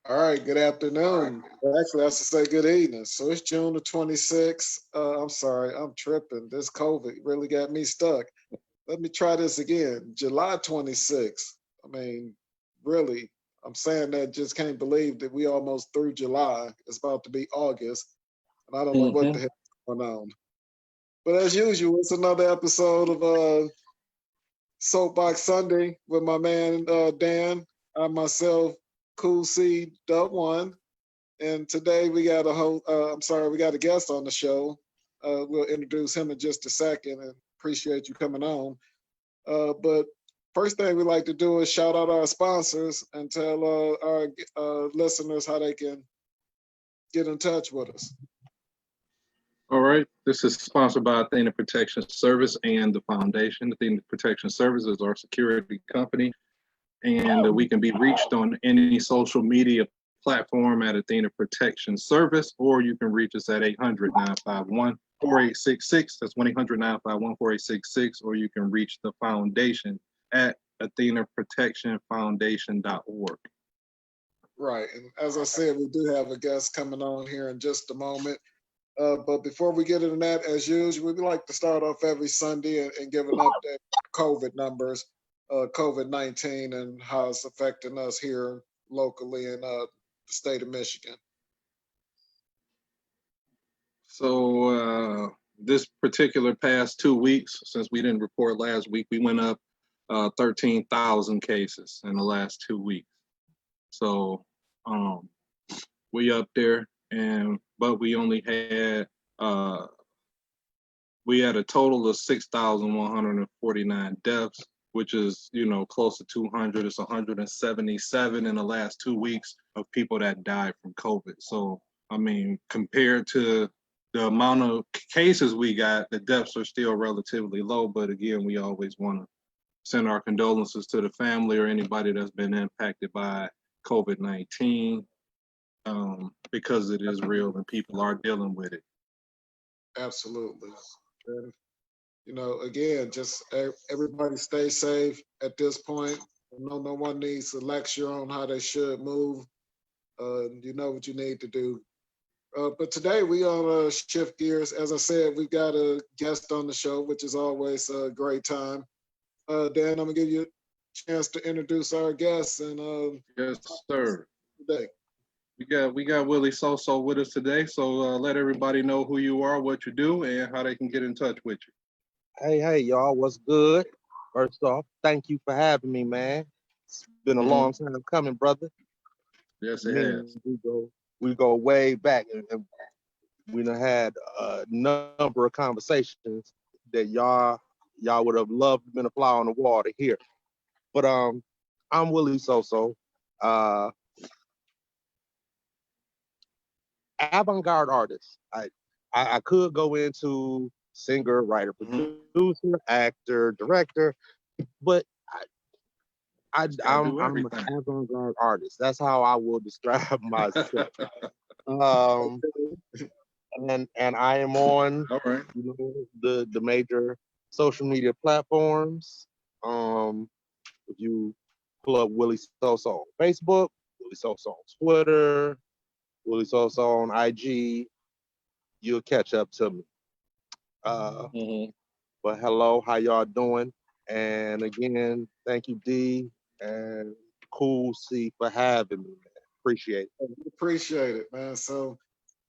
All right, good afternoon. Well, actually, I should say good evening. So it's June the 26th. I'm sorry, I'm tripping. This COVID really got me stuck. Let me try this again. July 26th. I mean, really, I'm saying that just can't believe that we almost through July. It's about to be August, and I don't know what Hmm. the hell is going on. But as usual, it's another episode of Soapbox Sunday with my man Dan. I myself, Cool C Dub One. And today we got we got a guest on the show. We'll introduce him in just a second and appreciate you coming on. But first thing we like to do is shout out our sponsors and tell our listeners how they can get in touch with us. All right. This is sponsored by Athena Protection Service and the Foundation. Athena Protection Service is our security company, and we can be reached on any social media platform at Athena Protection Service, or you can reach us at 800-951-4866. That's 1-800-951-4866, or you can reach the foundation at athenaprotectionfoundation.org. Right. And as I said, we do have a guest coming on here in just a moment. But before we get into that, as usual, we like to start off every Sunday and give an update on COVID numbers, COVID-19, and how it's affecting us here locally in the state of Michigan. So this particular past 2 weeks, since we didn't report last week, we went up 13,000 cases in the last 2 weeks. So we up there, but we had a total of 6,149 deaths, which is close to 200. It's 177 in the last 2 weeks of people that died from COVID. So I mean, compared to the amount of cases we got, the deaths are still relatively low. But again, we always want to send our condolences to the family or anybody that's been impacted by COVID-19, because it is real and people are dealing with it. Absolutely. And, again, just everybody stay safe at this point. No one needs to lecture on how they should move. You know what you need to do. But today we on shift gears. As I said, we've got a guest on the show, which is always a great time. Dan, I'm gonna give you a chance to introduce our guests and Yes, sir. today. We got Willie Soso with us today. So let everybody know who you are, what you do, and how they can get in touch with you. Hey, y'all, what's good? First off, thank you for having me, man. It's been a Mm-hmm. long time coming, brother. Yes, it Me and has. we go way back, and we done had a number of conversations that y'all would have loved to been a fly on the wall to hear. But I'm Willie Soso, uh, avant-garde artist. I could go into singer, writer, Mm-hmm. producer, actor, director, but Gotta I'm do an everything. avant-garde artist. That's how I will describe myself. Um, and I am on, All right. the major social media platforms. Um, if you pull up Willie Soso on Facebook, Willie Soso on Twitter, Willie Soso on IG, you'll catch up to me. Uh, Mm-hmm. but hello, how y'all doing? And again, thank you, D and Cool C for having me, man. Appreciate it. We appreciate it, man. So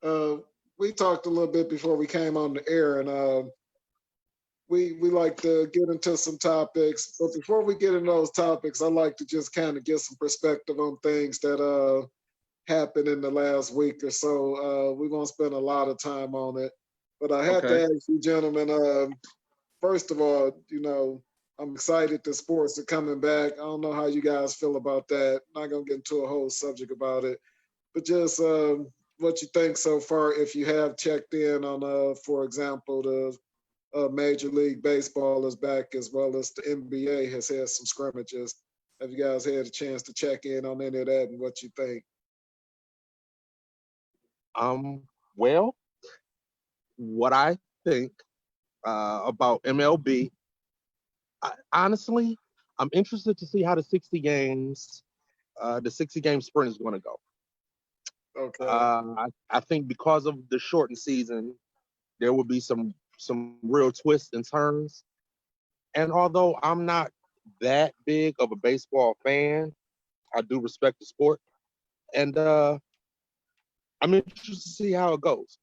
uh, we talked a little bit before we came on the air, and we like to get into some topics. But before we get into those topics, I like to just kind of get some perspective on things that happened in the last week or so. We won't spend a lot of time on it, but I have to Okay. ask you, gentlemen. First of all, I'm excited that sports are coming back. I don't know how you guys feel about that. Not gonna get into a whole subject about it, but just what you think so far. If you have checked in on, for example, the Major League Baseball is back, as well as the NBA has had some scrimmages. Have you guys had a chance to check in on any of that and what you think? Well, what I think about MLB, honestly, I'm interested to see how the 60 game sprint is going to go. Okay. I think because of the shortened season, there will be some real twists and turns. And although I'm not that big of a baseball fan, I do respect the sport, and I'm interested to see how it goes.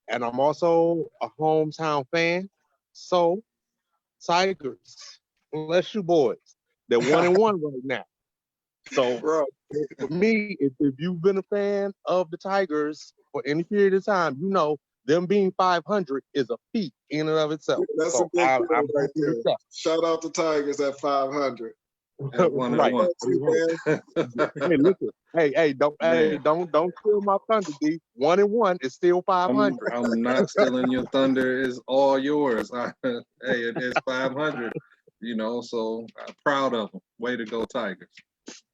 And I'm also a hometown fan, so Tigers, bless you boys. They're 1-1 right now. So Right. for me, if you've been a fan of the Tigers for any period of time, you know them being 500 is a feat in and of itself. That's a So big I'm deal right happy there. with that. Shout out to Tigers at 500. At one and Right. one. Hey, listen. Hey, don't Man. steal my thunder, D. 1-1 is still 500. I'm not stealing your thunder. It's all yours. Hey, it's 500. You know, so I'm proud of them. Way to go, Tigers.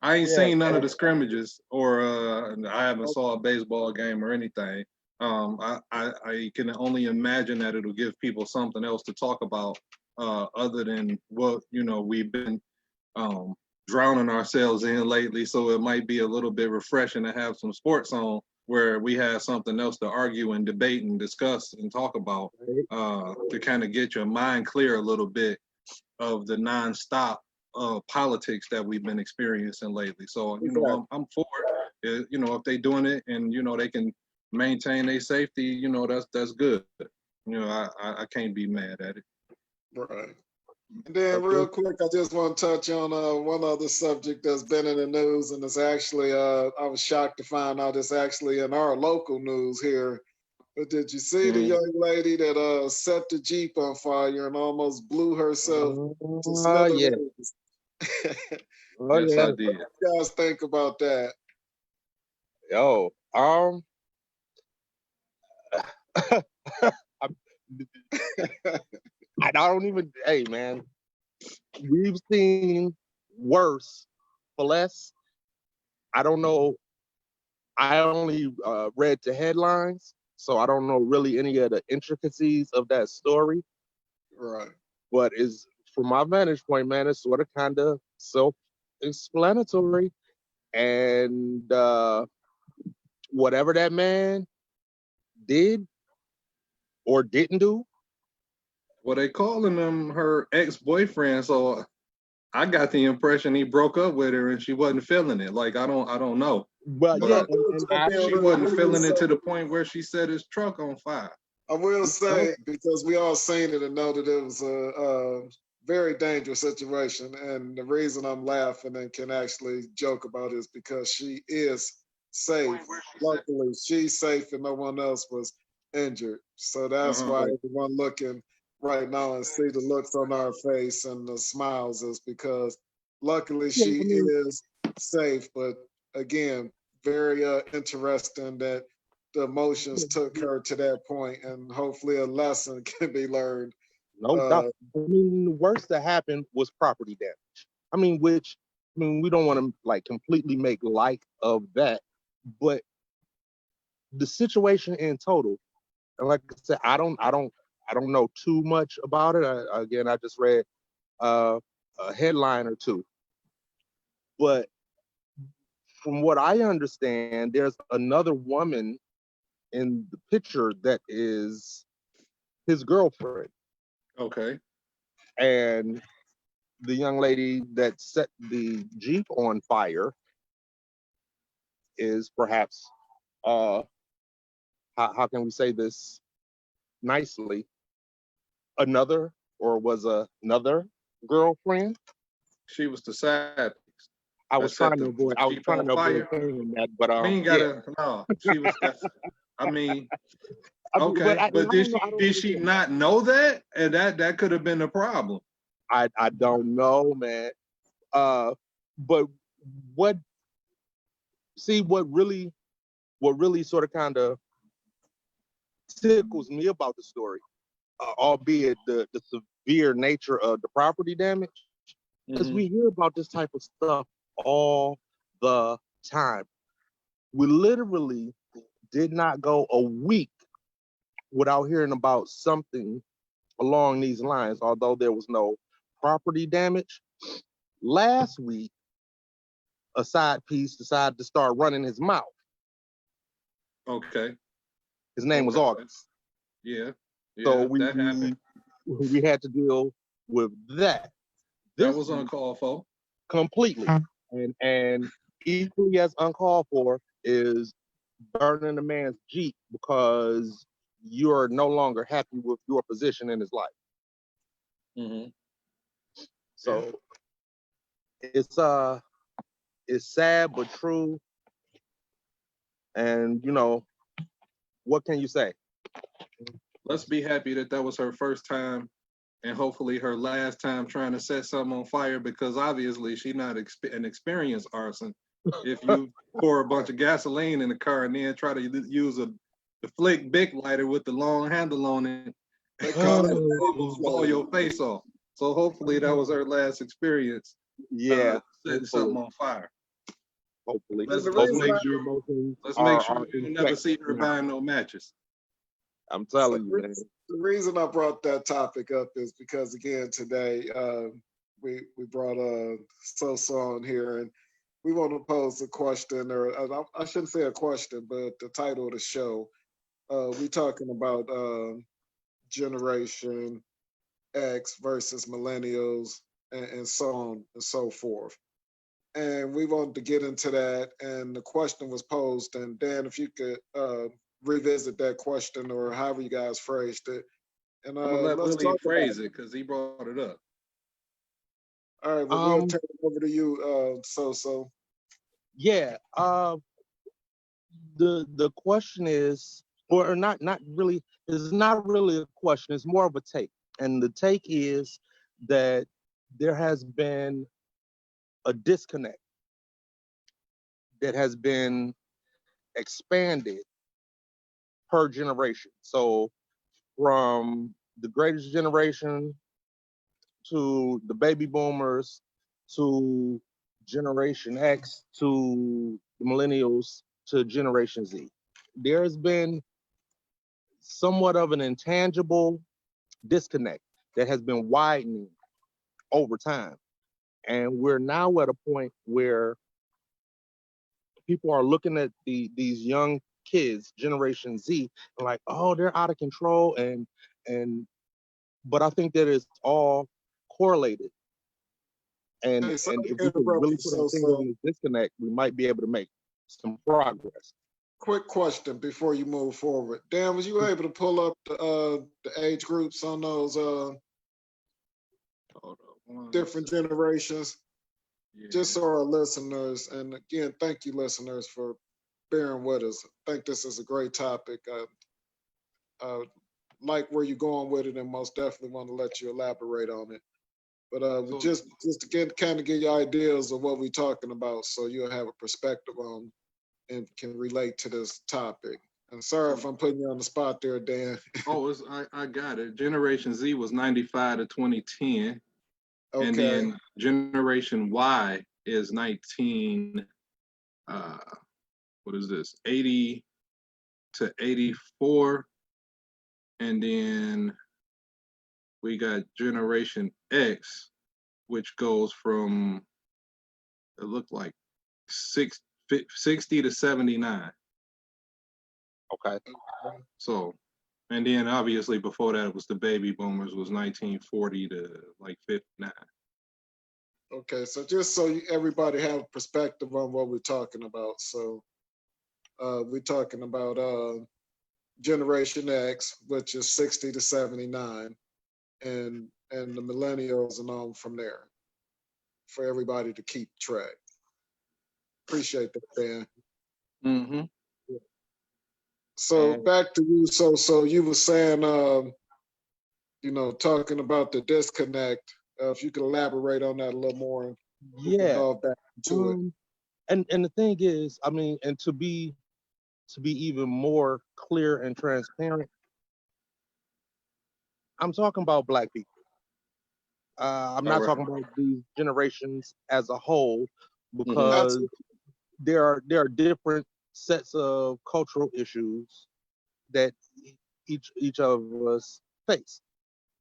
I ain't Yeah. seen none of the scrimmages, or I haven't saw a baseball game or anything. I can only imagine that it'll give people something else to talk about, other than what we've been drowning ourselves in lately. So it might be a little bit refreshing to have some sports on where we have something else to argue and debate and discuss and talk about, to kind of get your mind clear a little bit of the nonstop politics that we've been experiencing lately. So, I'm for it. If they doing it and, they can maintain their safety, that's good. I can't be mad at it. Right. And then real quick, I just want to touch on one other subject that's been in the news, and it's actually, I was shocked to find out it's actually in our local news here. But did you see the young lady that set the Jeep on fire and almost blew herself to Yeah. smithereens? Yes, Yeah. I did. What do you guys think about that? Yo, I don't even. Hey, man, we've seen worse for less. I don't know. I only read the headlines, so I don't know really any of the intricacies of that story. Right. But is from my vantage point, man, it's sort of kind of self-explanatory, and whatever that man did or didn't do. Well, they calling him her ex-boyfriend, so I got the impression he broke up with her and she wasn't feeling it. Like I don't know, Well, But yeah, I will and jump in she real wasn't quick and feeling it to say, the point where she set his truck on fire. I will say, because we all seen it and know that it was a very dangerous situation. And the reason I'm laughing and can actually joke about it is because she is safe. Luckily, she's safe and no one else was injured. So that's why everyone looking right now and see the looks on our face and the smiles is because luckily yeah, she I mean, is safe. But again, very interesting that the emotions took her to that point, and hopefully a lesson can be learned. no doubt. I mean, the worst that happened was property damage. We don't want to like completely make light of that, but the situation in total, and like I said, I don't know too much about it. I just read a headline or two, but from what I understand, there's another woman in the picture that is his girlfriend. Okay. And the young lady that set the Jeep on fire is perhaps, how can we say this nicely, another girlfriend. She was the side piece I that was set trying to the avoid. I was Jeep trying on to avoid fire. saying that, but We ain't yeah. gotta. No, she was. I mean, But okay, I but don't know. I don't did she understand. not know that? And that could have been a problem. I don't know, man. But what see what really sort of kind of tickles me about the story, albeit the severe nature of the property damage, because we hear about this type of stuff all the time. We literally did not go a week without hearing about something along these lines, although there was no property damage. Last week, a side piece decided to start running his mouth. Okay. His name was August. Yeah. So that happened. we had to deal with that. That was uncalled for. Completely. And equally as uncalled for is burning a man's Jeep because you're no longer happy with your position in his life. Mm-hmm. So it's sad but true. And what can you say? Let's be happy that was her first time, and hopefully her last time trying to set something on fire, because obviously she's not an experienced arson. If you pour a bunch of gasoline in the car and then try to use the flick Bic lighter with the long handle on it, They call it almost blow your face off. So hopefully that was her last experience. Setting something on fire. Hopefully. Let's make sure you never see her buying no matches. I'm telling you, man. The reason I brought that topic up is because, again, today we brought So on here, and we want to pose a question, or I shouldn't say a question, but the title of the show. We're talking about Generation X versus millennials and so on and so forth. And we wanted to get into that, and the question was posed. And Dan, if you could revisit that question, or however you guys phrased it. And I'm gonna let let's Willie talk phrase it because he brought it up. All right, well, we'll turn it over to you, So. Yeah. The question is, or not really, it's not really a question, it's more of a take. And the take is that there has been a disconnect that has been expanded per generation. So from the greatest generation to the baby boomers to Generation X to the millennials to Generation Z, there's been somewhat of an intangible disconnect that has been widening over time. And we're now at a point where people are looking at these young kids, Generation Z, and like, oh, they're out of control. But I think that it's all correlated. And if we could really put our finger on this disconnect, we might be able to make some progress. Quick question before you move forward. Dan, was you able to pull up the age groups on those different generations? Yeah. Just so our listeners, and again, thank you listeners for bearing with us. I think this is a great topic. I like where you're going with it, and most definitely want to let you elaborate on it. But just to kind of give you ideas of what we're talking about, so you'll have a perspective on and can relate to this topic. And sorry if I'm putting you on the spot there, Dan. I got it. Generation Z was 95 to 2010. Okay. And then Generation Y is 19, what is this, 80 to 84. And then we got Generation X, which goes from, it looked like 60 to 79. Okay. So, and then obviously before that it was the baby boomers, was 1940 to like 59. Okay, so just so everybody have a perspective on what we're talking about. So we're talking about Generation X, which is 60 to 79, and the millennials and on from there, for everybody to keep track. Appreciate that, Dan. Mm-hmm. So back to you. So you were saying, talking about the disconnect. If you could elaborate on that a little more. Yeah. Back into it. And the thing is, I mean, and to be even more clear and transparent, I'm talking about Black people. I'm not talking about these generations as a whole, because there are different sets of cultural issues that each of us face.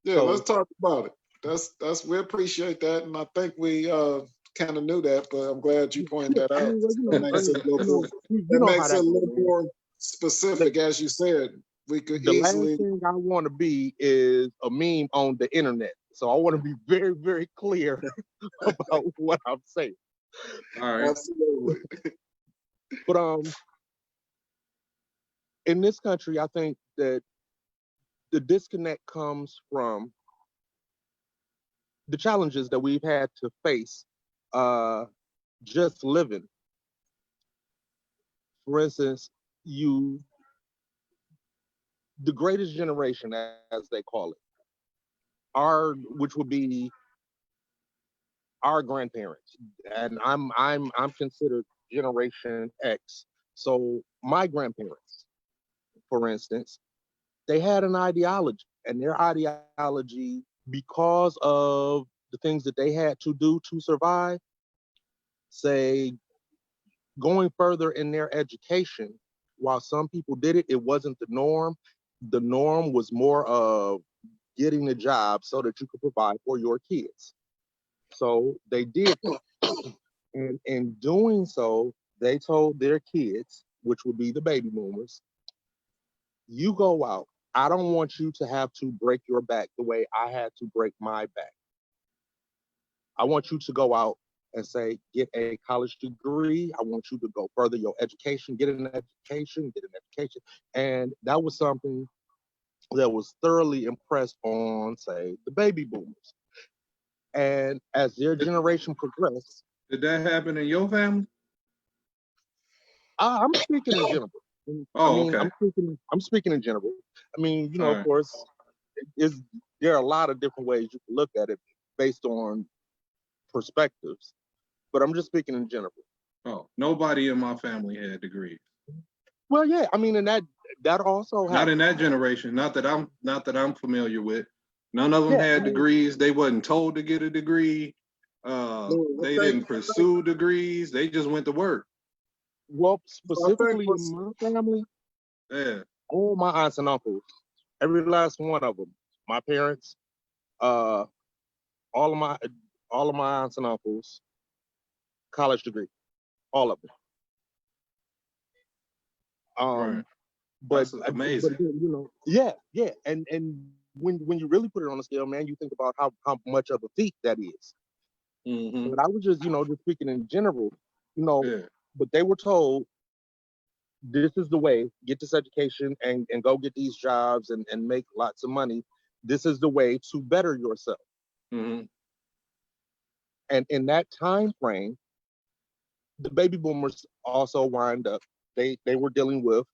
Yeah, so, let's talk about it. That's we appreciate that, and I think we kind of knew that, but I'm glad you pointed that out. That makes it a little more specific, as you said. We could The last easily. thing I want to be is a meme on the internet. So I want to be very, very clear about what I'm saying. All right. Absolutely. But in this country, I think that the disconnect comes from the challenges that we've had to face just living. For instance, the greatest generation, as they call it, which would be our grandparents, and I'm considered Generation X. So my grandparents, for instance, they had an ideology, and their ideology, because of the things that they had to do to survive, say going further in their education, while some people did it, it wasn't the norm. The norm was more of getting a job so that you could provide for your kids. So they did that. And in doing so, they told their kids, which would be the baby boomers, you go out. I don't want you to have to break your back the way I had to break my back. I want you to go out and say, get a college degree. I want you to go further your education, get an education, get an education. And that was something that was thoroughly impressed on, say, the baby boomers. And as their generation progressed, Did that happen in your family? I'm speaking in general. Oh, okay. I'm speaking in general. I mean, All of right. course, there are a lot of different ways you can look at it based on perspectives, but I'm just speaking in general. Oh, nobody in my family had degrees. Well, yeah, I mean, and that also Not in happens. that generation. Not that I'm familiar with. None of them Yeah, I had mean, degrees. They wasn't told to get a degree. They didn't pursue degrees. They just went to work. well, I think specifically in what's my family, Yeah. all my aunts and uncles, every last one of them, my parents, uh, all of my aunts and uncles, college degree, all of them. Right. But That's but amazing. again, yeah, and when you really put it on the scale, man, you think about how much of a feat that is. Mm-hmm. But I was just just speaking in general, Yeah. but they were told this is the way, get this education and go get these jobs and make lots of money. This is the way to better yourself. Mm-hmm. And in that time frame, the baby boomers also wind up, they were dealing with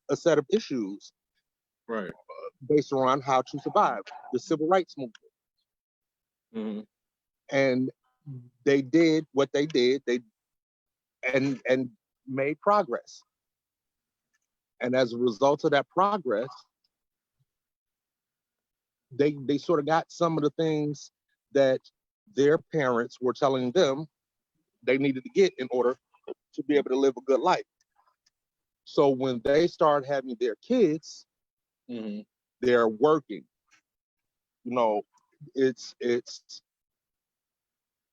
a set of issues Right. based around how to survive the civil rights movement. Mm-hmm. And they did what they did. They and made progress. And as a result of that progress, they sort of got some of the things that their parents were telling them they needed to get in order to be able to live a good life. So when they start having their kids, Mm-hmm. they're working. It's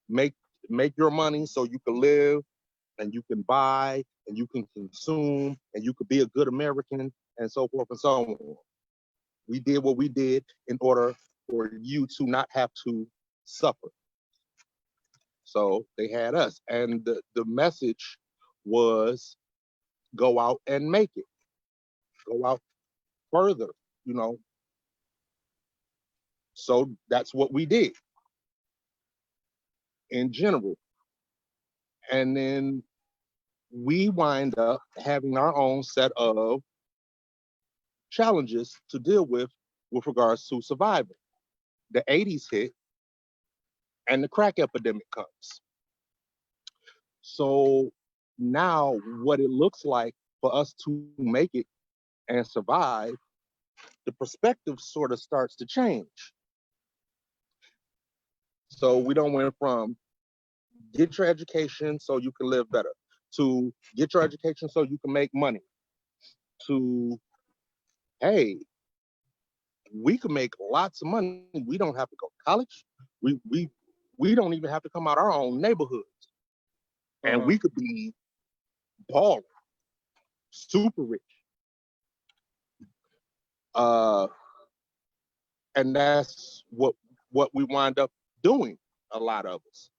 make make your money so you can live and you can buy and you can consume and you could be a good American and so forth and so on. We did what we did in order for you to not have to suffer. So they had us. And the message was go out and make it, go out further, you know. So that's what we did in general. And then we wind up having our own set of challenges to deal with regards to surviving. The 80s hit and the crack epidemic comes. So now what it looks like for us to make it and survive, the perspective sort of starts to change. So we don't went from get your education so you can live better to get your education so you can make money to, hey, we can make lots of money. We don't have to go to college. We don't even have to come out our own neighborhoods. And Uh-huh. we could be balling. super rich. And that's what we wind up doing, a lot of us.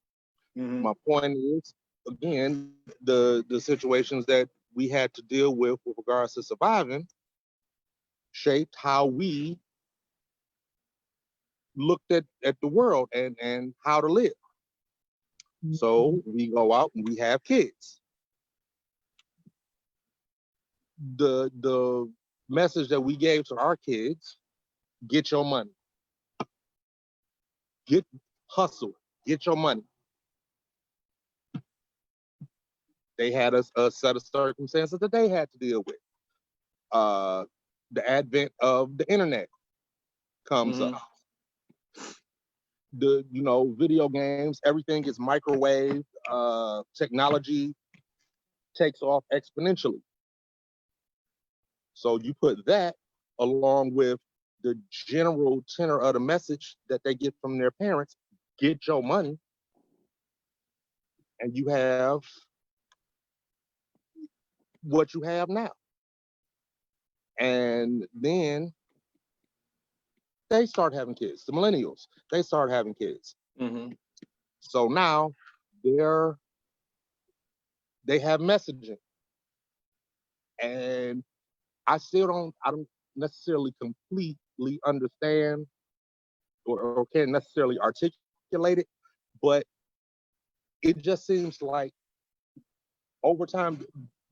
Mhm. My point is, again, the situations that we had to deal with regards to surviving shaped how we looked at the world and how to live. So we go out and we have kids. The message that we gave to our kids: get your money, hustle, get your money. They had a set of circumstances that they had to deal with. The advent of the internet comes Mhm. up. The video games, everything is microwave. Technology takes off exponentially. So you put that along with the general tenor of the message that they get from their parents: get your money, and you have what you have now. And then they start having kids. The millennials, they start having kids. Mhm. So now they have messaging, and I don't necessarily completely understand or can't necessarily articulate it, but it just seems like over time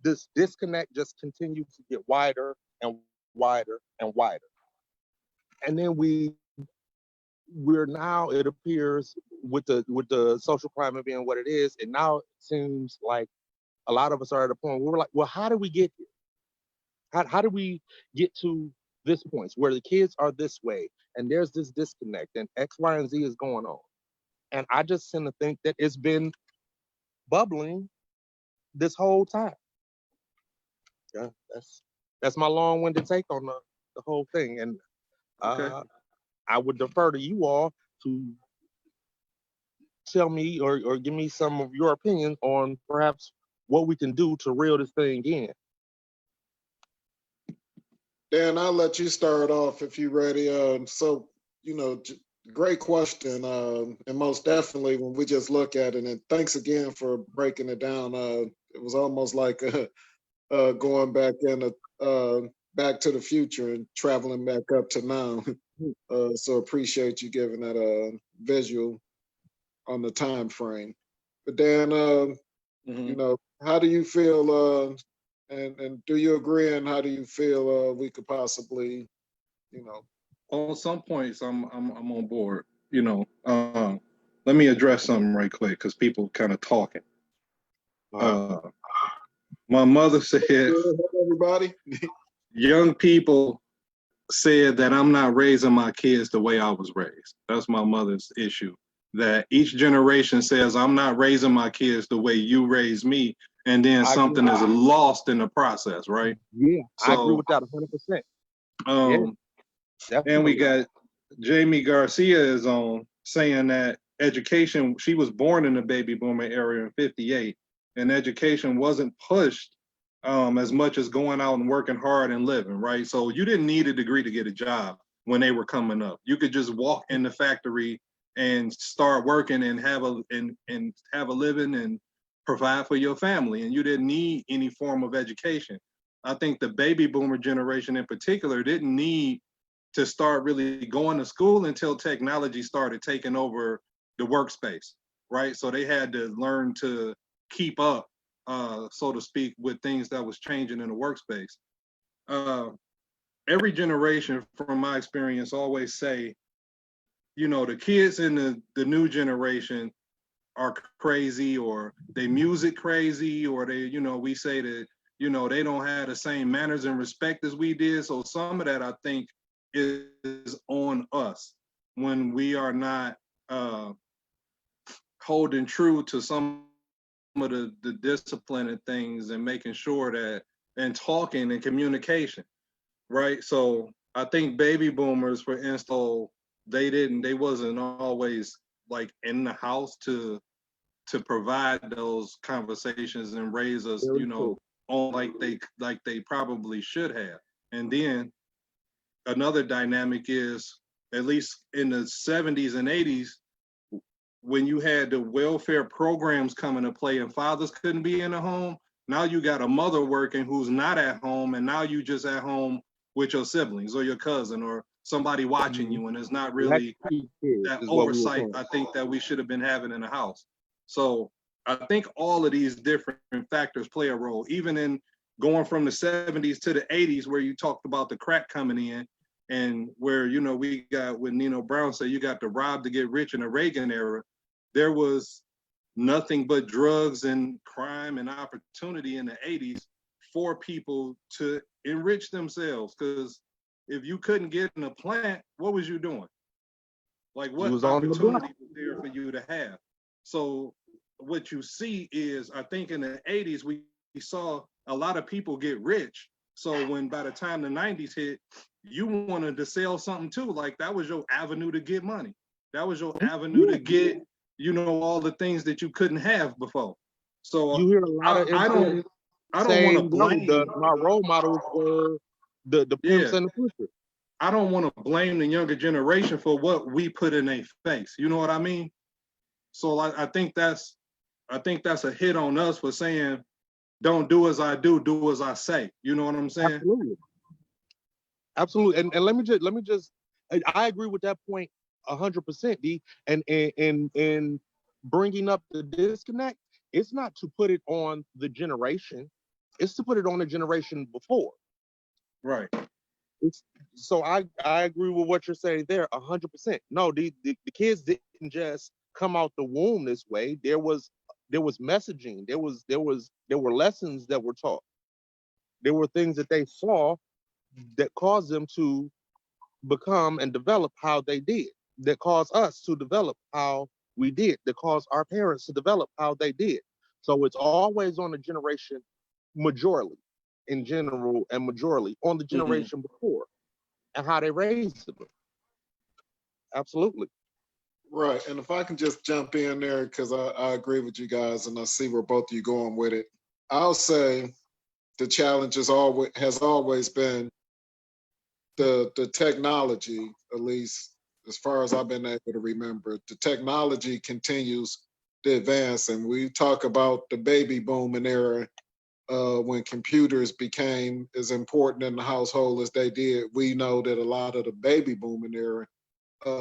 this disconnect just continues to get wider and wider and wider. And then we're now, it appears, with the social climate being what it is, and now it seems like a lot of us are at a point where we're like, well, how did we get here? How do we get to this point where the kids are this way and there's this disconnect and X, Y, and Z is going on? And I just tend to think that it's been bubbling this whole time. Yeah, that's my long-winded take on the whole thing. And Okay. I would defer to you all to tell me or give me some of your opinion on perhaps what we can do to reel this thing in. Dan, I'll let you start off if you're ready. So, great question. And most definitely when we just look at it, and thanks again for breaking it down. It was almost like going back back to the future and traveling back up to now. So appreciate you giving that a visual on the time frame. But Dan, Mhm. how do you feel? And do you agree? And how do you feel we could possibly, you know, On some points, I'm on board. Let me address something right quick because people kind of talking. Uh, my mother said everybody? young people said that I'm not raising my kids the way I was raised. That's my mother's issue. That each generation says I'm not raising my kids the way you raised me, and then I agree. something is lost in the process, right? Yeah, I agree So, with that 100%. Yeah, um, and we definitely. got Jamie Garcia is on saying that education, she was born in the baby boomer era in 58, and education wasn't pushed as much as going out and working hard and living, right? So you didn't need a degree to get a job when they were coming up. You could just walk in the factory and start working and have a living and provide for your family, and you didn't need any form of education. I think the baby boomer generation in particular didn't need to start really going to school until technology started taking over the workspace, right? So they had to learn to keep up, so to speak, with things that was changing in the workspace. Uh, every generation, from my experience, always say, the kids in the new generation are crazy, or they music crazy, or we say that, they don't have the same manners and respect as we did. So some of that, I think, is on us when we are not holding true to some of the discipline and things, and making sure that, and talking and communication, right? So I think baby boomers, for instance, they wasn't always like in the house to provide those conversations and raise us, Very true. on like they probably should have. And then another dynamic is, at least in the 70s and 80s, when you had the welfare programs come into play and fathers couldn't be in the home, now you got a mother working who's not at home, and now you just at home with your siblings or your cousin or somebody watching you, and it's not really that oversight I think that we should have been having in the house. So I think all of these different factors play a role, even in going from the 70s to the 80s, where you talked about the crack coming in, and where, you know, we got, when Nino Brown said, you got to rob to get rich in the Reagan era. There was nothing but drugs and crime and opportunity in the 80s for people to enrich themselves. Because if you couldn't get in a plant, what was you doing? Like, what opportunity was there for you to have? So what you see is, I think in the 80s, we saw a lot of people get rich. So when by the time the 90s hit, you wanted to sell something too. Like, that was your avenue to get money. That was your avenue to get, you know, all the things that you couldn't have before. So you hear a lot of I don't want to blame. My role models were the pimps and the pushers. I don't want to blame the younger generation for what we put in their face. You know what I mean? So I think that's a hit on us for saying, don't do as I do, do as I say. You know what I'm saying? Absolutely. And let me just I agree with that point 100%, D. And bringing up the disconnect, it's not to put it on the generation, it's to put it on the generation before. Right. So I agree with what you're saying there 100%. No, the kids didn't just come out the womb this way. There was messaging. There were lessons that were taught. There were things that they saw that caused them to become and develop how they did, that caused us to develop how we did, that caused our parents to develop how they did. So it's always on the generation majorly, in general, and majorly on the generation before and how they raised them. Absolutely. Right. And if I can just jump in there, because I agree with you guys and I see where both of you going with it. I'll say the challenge has always been the technology, at least as far as I've been able to remember. The technology continues to advance, and we talk about the baby booming era, when computers became as important in the household as they did. We know that a lot of the baby booming era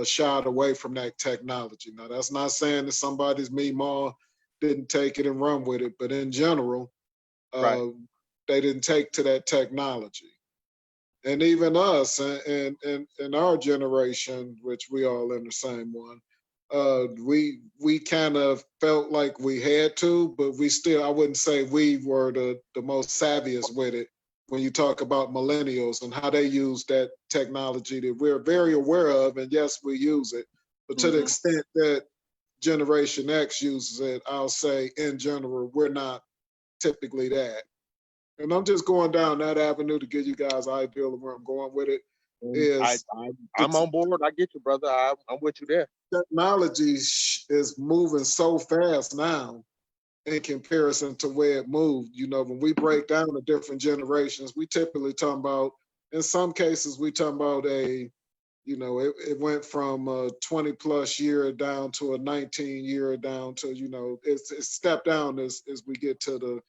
shied away from that technology. Now, that's not saying that somebody's Meemaw didn't take it and run with it, but in general, they didn't take to that technology. And even us and our generation, which we all in the same one, we kind of felt like we had to, but we still, I wouldn't say we were the most savviest with it when you talk about millennials and how they use that technology that we're very aware of. And yes, we use it, but to the extent that Generation X uses it, I'll say in general, we're not typically that. And I'm just going down that avenue to give you guys an idea of where I'm going with it. I'm on board. I get you, brother. I'm with you there. Technology is moving so fast now in comparison to where it moved. You know, when we break down the different generations, we typically talk about, in some cases, we talk about it went from a 20 plus year down to a 19 year down to, it's stepped down as we get to the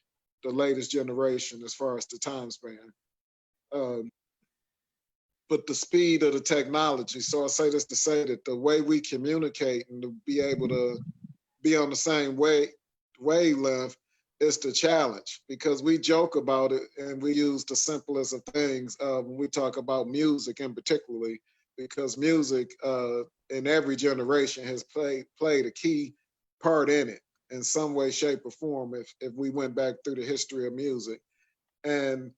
latest generation as far as the time span. But the speed of the technology. So I say this to say that the way we communicate and to be able to be on the same wavelength is the challenge, because we joke about it and we use the simplest of things when we talk about music in particularly, because music in every generation has played a key part in it in some way, shape, or form if we went back through the history of music. And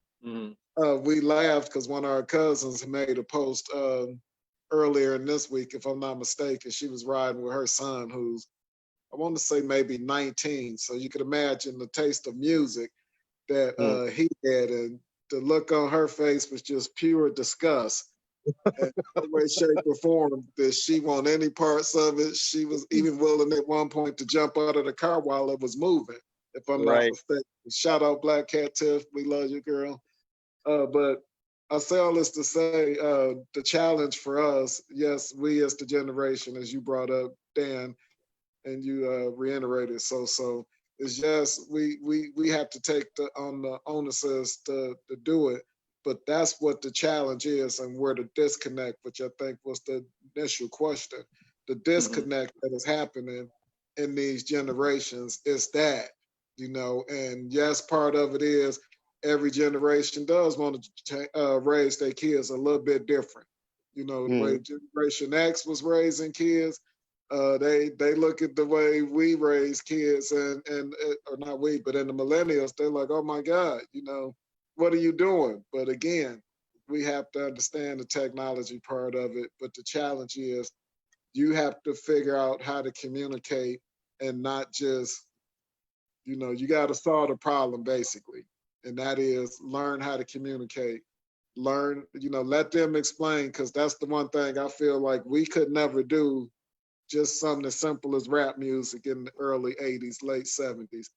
we laughed because one of our cousins made a post earlier in this week, if I'm not mistaken. She was riding with her son, who's, I want to say maybe 19. So you could imagine the taste of music that he had, and the look on her face was just pure disgust. And no way, shape, or form that she want any parts of it. She was even willing at one point to jump out of the car while it was moving. if I'm not Right. mistaken. Shout out Black Cat Tiff. We love you, girl. But I say all this to say the challenge for us, yes, we as the generation, as you brought up, Dan, and you reiterated so it's just we have to take on the onuses to do it. But that's what the challenge is and where the disconnect, which I think was the initial question, the disconnect that is happening in these generations is that, and yes, part of it is every generation does want to raise their kids a little bit different. The way Generation X was raising kids, they look at the way we raise kids and or not we, but in the millennials, they're like, oh my God, what are you doing? But again, we have to understand the technology part of it. But the challenge is you have to figure out how to communicate and not just, you got to solve the problem basically. And that is learn how to communicate. Learn, let them explain, because that's the one thing I feel like we could never do, just something as simple as rap music in the early 80s, late 70s.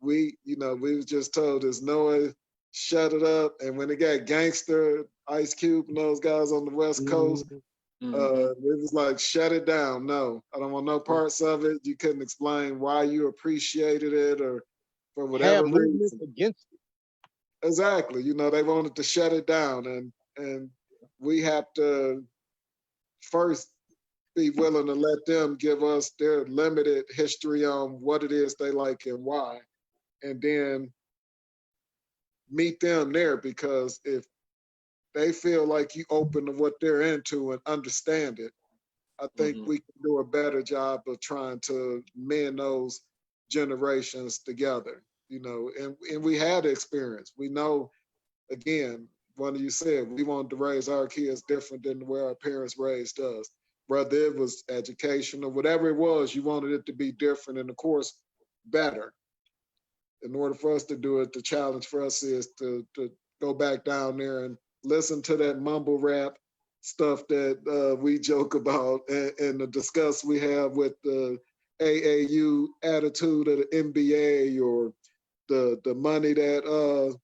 We was just told there's no shut it up. And when it got gangster, Ice Cube and those guys on the West Coast, it was like, shut it down. No, I don't want no parts of it. You couldn't explain why you appreciated it or for whatever Have movements reason. against it. Exactly. They wanted to shut it down. And we have to first be willing to let them give us their limited history on what it is they like and why, and then meet them there, because if they feel like you open to what they're into and understand it, I think we can do a better job of trying to mend those generations together, and we had experience. We know, again, one of you said, we wanted to raise our kids different than the way our parents raised us. Whether it was education or whatever it was, you wanted it to be different and, of course, better. In order for us to do it, the challenge for us is to go back down there and listen to that mumble rap stuff that we joke about and the discuss we have with the AAU attitude of the NBA, or the money that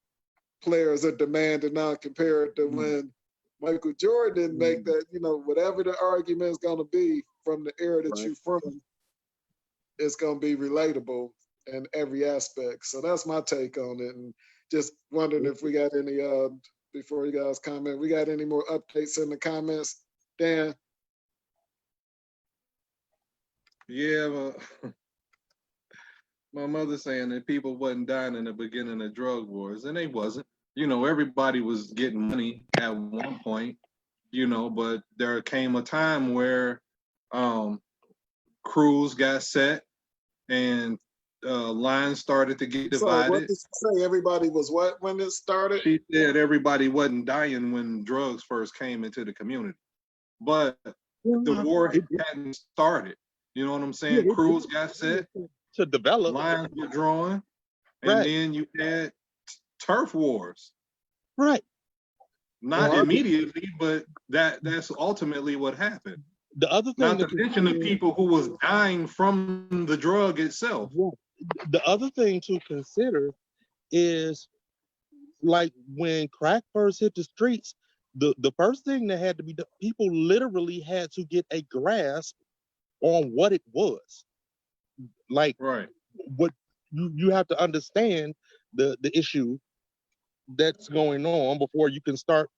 players are demanding now compared to when Michael Jordan didn't make that, whatever the argument is going to be from the era that you're from, it's going to be relatable in every aspect. So that's my take on it. And just wondering if we got any, before you guys comment, we got any more updates in the comments? Dan? Yeah, well, my mother saying that people wasn't dying in the beginning of drug wars, and they wasn't. Everybody was getting money at one point, but there came a time where crews got set and lines started to get So what divided. did you say? Everybody was what when it started? She said everybody wasn't dying when drugs first came into the community, but the war hadn't started. You know what I'm saying? Crews got set to develop, lines were drawn, and then you had turf wars. Right. Not immediately, but that's ultimately what happened. The other thing, not to mention the people who was dying from the drug itself. The other thing to consider is, like, when crack first hit the streets, the first thing that had to be done, people literally had to get a grasp on what it was. Like, what you have to understand the issue that's going on before you can start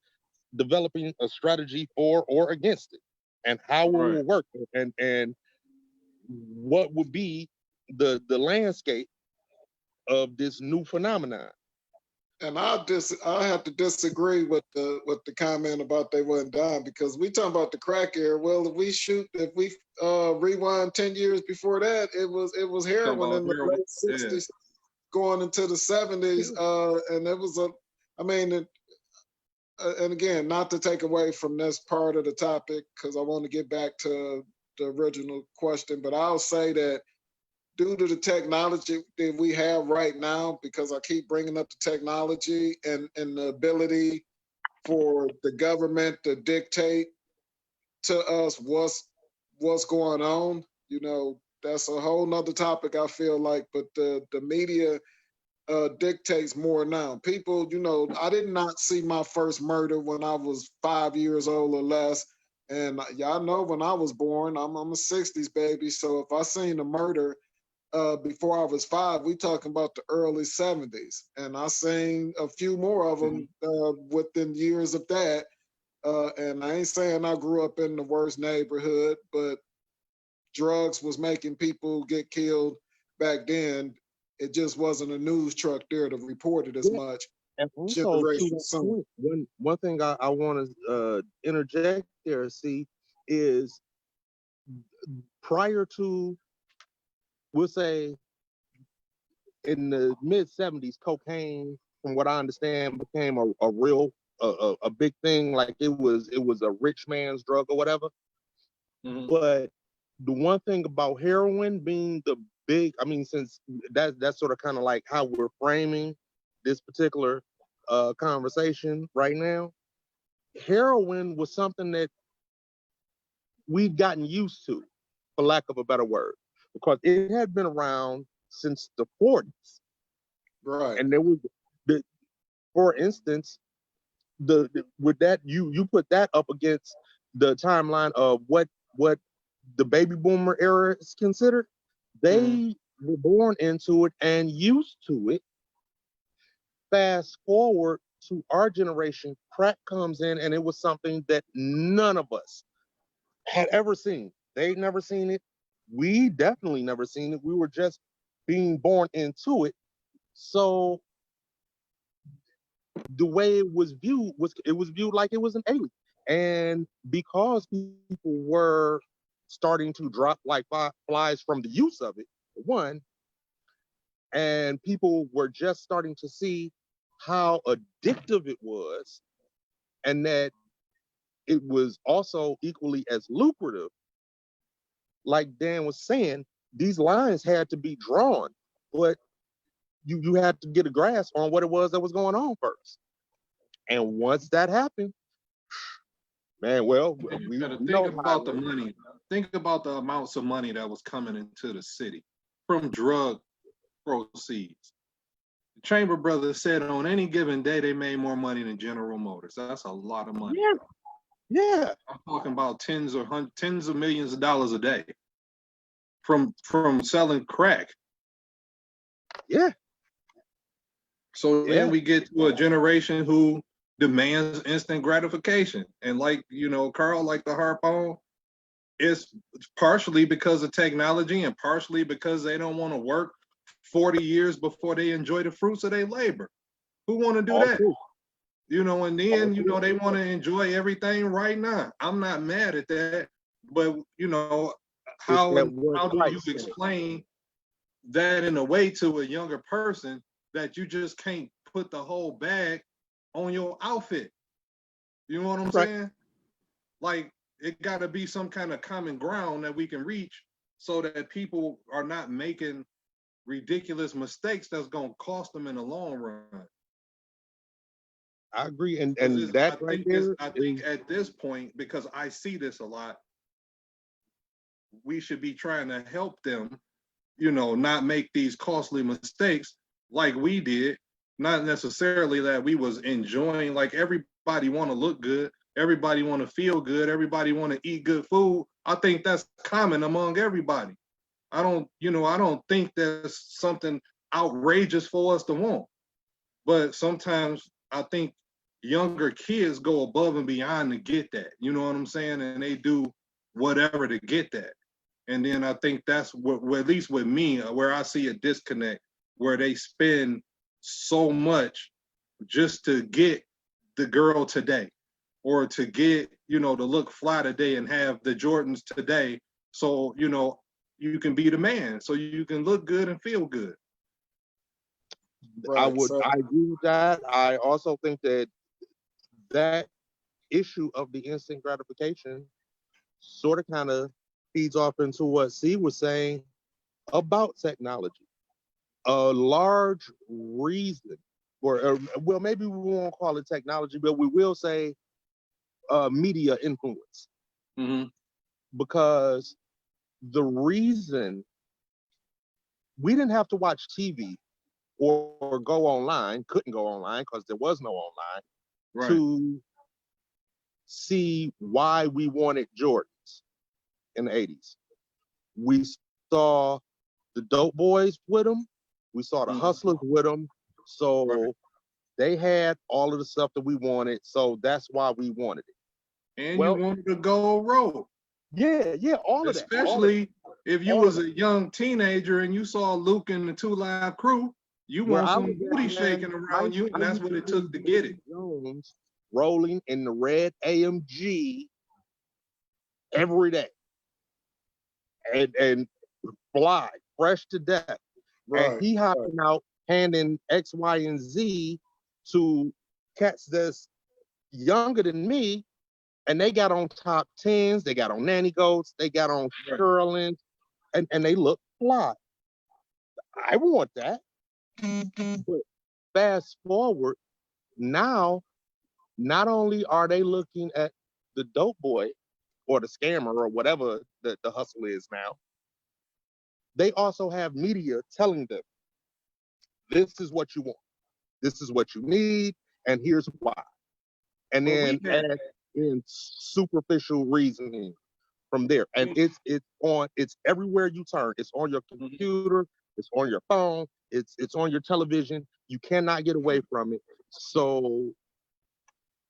developing a strategy for or against it, and how it will work, and what would be the landscape of this new phenomenon. And I have to disagree with the comment about they wasn't dying, because we talking about the crack era. Well, if we rewind 10 years before that, it was heroin in the late 60s, going into the 70s, and it was and again, not to take away from this part of the topic, because I want to get back to the original question, but I'll say that due to the technology that we have right now, because I keep bringing up the technology and the ability for the government to dictate to us what's going on, that's a whole nother topic, I feel like. But the media dictates more now. People, I did not see my first murder when I was 5 years old or less. And y'all know when I was born, I'm a 60s baby. So if I seen a murder before I was 5, we talking about the early 70s. And I seen a few more of them within years of that. And I ain't saying I grew up in the worst neighborhood, but drugs was making people get killed back then. It just wasn't a news truck there to report it as much. And also, to Generation that soon. point, one thing I want to interject there, see, is prior to, we'll say, in the mid 70s, cocaine, from what I understand, became a real a big thing. Like it was a rich man's drug or whatever. Mhm. But the one thing about heroin being the big, I mean, since that's sort of kind of like how we're framing this particular conversation right now, heroin was something that we'd gotten used to, for lack of a better word, because it had been around since the 40s. Right. And there was, for instance, with that, you put that up against the timeline of what the baby boomer era is considered. They were born into it and used to it. Fast forward to our generation, crack comes in, and it was something that none of us had ever seen. They'd never seen it. We definitely never seen it. We were just being born into it. So the way it was viewed like it was an alien. And because people were starting to drop like flies from the use of it, one, and people were just starting to see how addictive it was, and that it was also equally as lucrative. Like Dan was saying, these lines had to be drawn, but you had to get a grasp on what it was that was going on first. And once that happened, man, well, You got to we think know how. about the money. Think about the amounts of money that was coming into the city from drug proceeds. The Chamber Brothers said on any given day they made more money than General Motors. That's a lot of money. Yeah. I'm talking about tens of millions of dollars a day from selling crack. Yeah. So then we get to a generation who demands instant gratification. And like, Carl, like the harp on, it's partially because of technology and partially because they don't want to work 40 years before they enjoy the fruits of their labor. Who want to do that? True. And then, they want to enjoy everything right now. I'm not mad at that, but how do you explain that in a way to a younger person that you just can't put the whole bag on your outfit? You know what I'm saying? Like, it got to be some kind of common ground that we can reach so that people are not making ridiculous mistakes that's going to cost them in the long run. I agree. And that right there, I think at this point, because I see this a lot, we should be trying to help them, not make these costly mistakes like we did. Not necessarily that we was enjoying, like everybody want to look good, everybody want to feel good, everybody want to eat good food. I think that's common among everybody. I don't think that's something outrageous for us to want. But sometimes I think younger kids go above and beyond to get that. You know what I'm saying? And they do whatever to get that. And then I think that's what, at least with me, where I see a disconnect, where they spend so much just to get the girl today, or to get, to look fly today and have the Jordans today. So, you can be the man, so you can look good and feel good. I agree with that. I also think that issue of the instant gratification sort of kind of feeds off into what C was saying about technology. A large reason, or well, maybe we won't call it technology, but we will say media influence. Mm-hmm. Because the reason we didn't have to watch TV or go online, couldn't go online because there was no online, Right. to see why we wanted Jordans in the 80s. We saw the Dope Boys with them. We saw the Hustlers with them. So Right. they had all of the stuff that we wanted. So that's why we wanted it. And Well, you wanted to go road. Yeah, all of that. Especially if you All was of a young teenager and you saw Luke and the 2 Live Crew, you Where want I some was at, booty man, shaking around you, and that's used what to it took see to get it. Jones rolling in the red AMG every day, and fly fresh to death. And Right. he hopping out handing X, Y, and Z to cats that's younger than me, and they got on top 10s, they got on nanny goats, they got on Right. Sherlins, and they look fly. I want that. But fast forward, now, not only are they looking at the dope boy or the scammer or whatever the hustle is now, they also have media telling them, this is what you want, this is what you need, and here's why. And Well, then add in superficial reasoning from there. And it's everywhere you turn. It's on your computer, it's on your phone, it's on your television. You cannot get away from it. So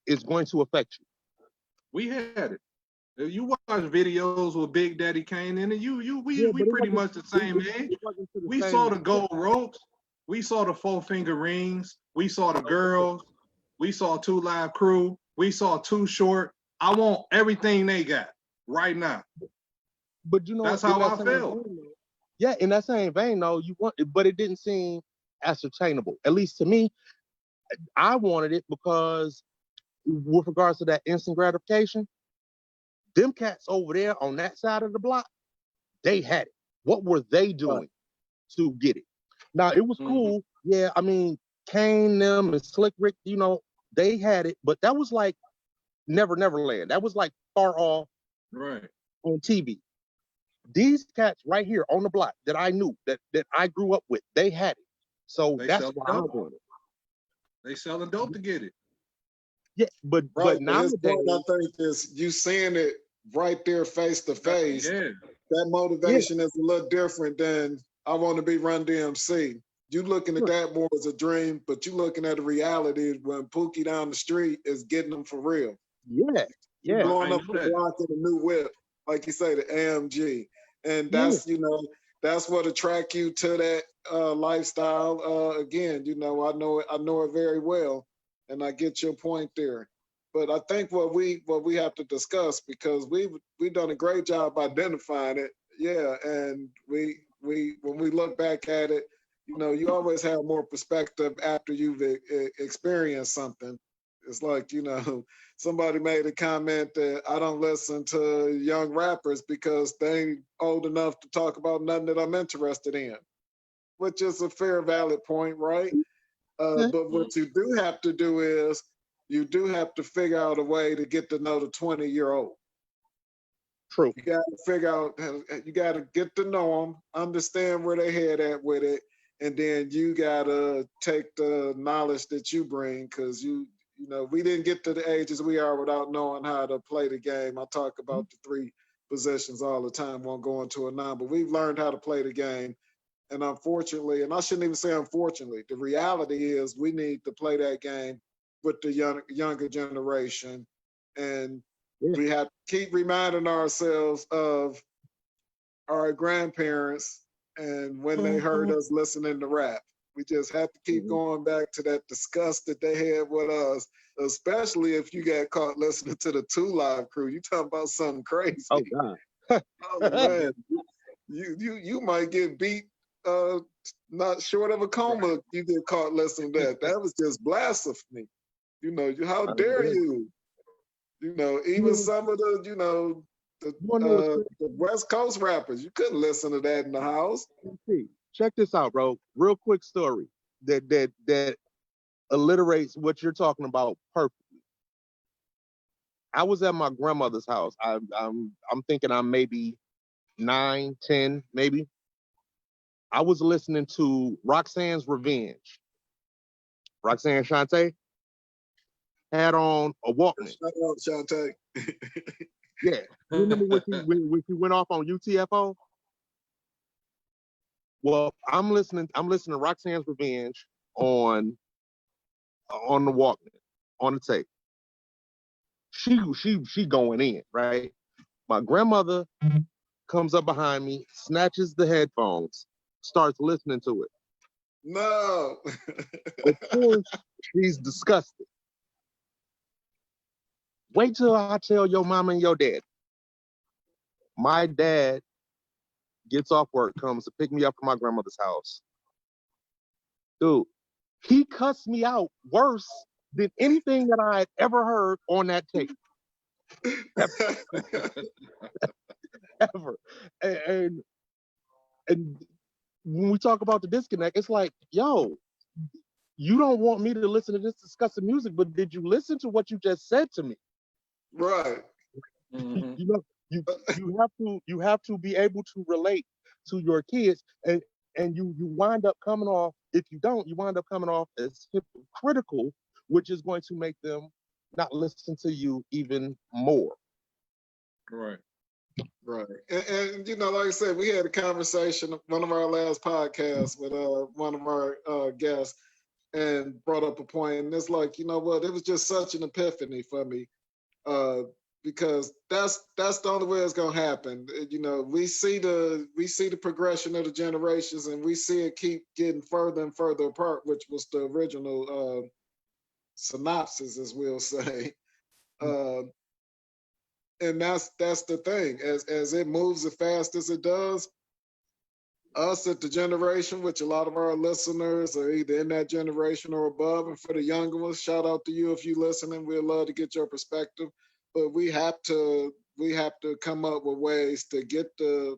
it's going to affect you. We had it. If you watch videos with Big Daddy Kane in it, we But it pretty much the same age. wasn't to the We same saw the extent. gold ropes. We saw the 4-finger rings. We saw the girls. We saw 2 Live Crew. We saw Too Short. I want everything they got right now. But you know, That's in how that I same felt. vein, yeah, in that same vein, though, but it didn't seem ascertainable. At least to me, I wanted it because, with regards to that instant gratification, them cats over there on that side of the block, they had it. What were they doing to get it? Now, it was cool. Yeah, I mean, Kane, them, and Slick Rick, they had it, but that was like Neverland. That was like far off Right. on TV. These cats right here on the block that I knew, that I grew up with, they had it. So They that's sell why I dope. wanted it. They selling dope to get it. Yeah, but Right. But nowadays, his point, I think, is you seeing it right there face to face. Yeah. That motivation is a little different than I want to be Run DMC. You looking at that more as a dream, but you looking at the reality when Pookie down the street is getting them for real. yeah, You yeah, blowing I up know the that. block in a new whip, like you say, the AMG. And yeah. that's, that's what attract you to that lifestyle. Again, I know it very well, and I get your point there. But I think what we have to discuss, because we've done a great job identifying it, yeah, and we when we look back at it, you always have more perspective after you've experienced something. It's like, somebody made a comment that I don't listen to young rappers because they ain't old enough to talk about nothing that I'm interested in, which is a fair, valid point, right? But what you do have to do is you do have to figure out a way to get to know the 20-year-old. True. You got to figure out, you got to get to know them, understand where they head at with it, and then you got to take the knowledge that you bring, because we didn't get to the ages we are without knowing how to play the game. I talk about the 3 positions all the time, won't go into it now, but we've learned how to play the game. And unfortunately, and I shouldn't even say unfortunately, the reality is we need to play that game with the younger generation. And we have to keep reminding ourselves of our grandparents and when they heard us listening to rap. We just have to keep going back to that disgust that they had with us, especially if you got caught listening to the 2 Live Crew. You talking about something crazy. Oh God. Oh man. You might get beat not short of a coma. You get caught listening to that. That was just blasphemy. How dare you? Even some of the the West Coast rappers, you couldn't listen to that in the house. Check this out, bro. Real quick story that alliterates what you're talking about perfectly. I was at my grandmother's house. I'm thinking I'm maybe 9, 10, maybe. I was listening to Roxanne's Revenge. Roxanne Shante had on a Walkman. Shout out, Shantae. Yeah. You remember when she went off on UTFO? Well, I'm listening to Roxanne's Revenge on the Walkman, on the tape. She going in, right? My grandmother comes up behind me, snatches the headphones, starts listening to it. No. Of course, she's disgusted. Wait till I tell your mom and your dad. My dad gets off work, comes to pick me up from my grandmother's house. Dude, he cussed me out worse than anything that I had ever heard on that tape. Ever. And when we talk about the disconnect, it's like, yo, you don't want me to listen to this disgusting music, but did you listen to what you just said to me? Right. Mm-hmm. You know, you have to be able to relate to your kids, and you wind up coming off, if you don't, you wind up coming off as hypocritical, which is going to make them not listen to you even more. Right. Right. And you know, like I said, we had a conversation, one of our last podcasts with one of our guests, and brought up a point, and it's like, you know what, it was just such an epiphany for me. Because that's the only way it's gonna happen. You know, we see the progression of the generations, and we see it keep getting further and further apart, which was the original synopsis, as we'll say. And that's the thing. As it moves as fast as it does, us at the generation, which a lot of our listeners are either in that generation or above, and for the younger ones, shout out to you if you listening. We'd love to get your perspective. But we have to come up with ways to get the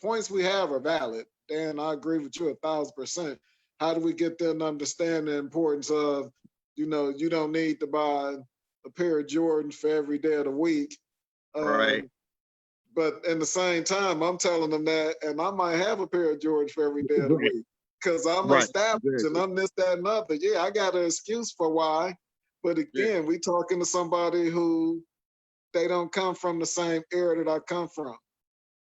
points we have are valid. Dan, I agree with you 1,000%. How do we get them to understand the importance of, you know, you don't need to buy a pair of Jordans for every day of the week. Right. But in the same time, I'm telling them that, and I might have a pair of Jordans for every day of the week because I'm Right. established and I'm this, that, and other. Yeah, I got an excuse for why. But again, we talking to somebody who they don't come from the same era that I come from.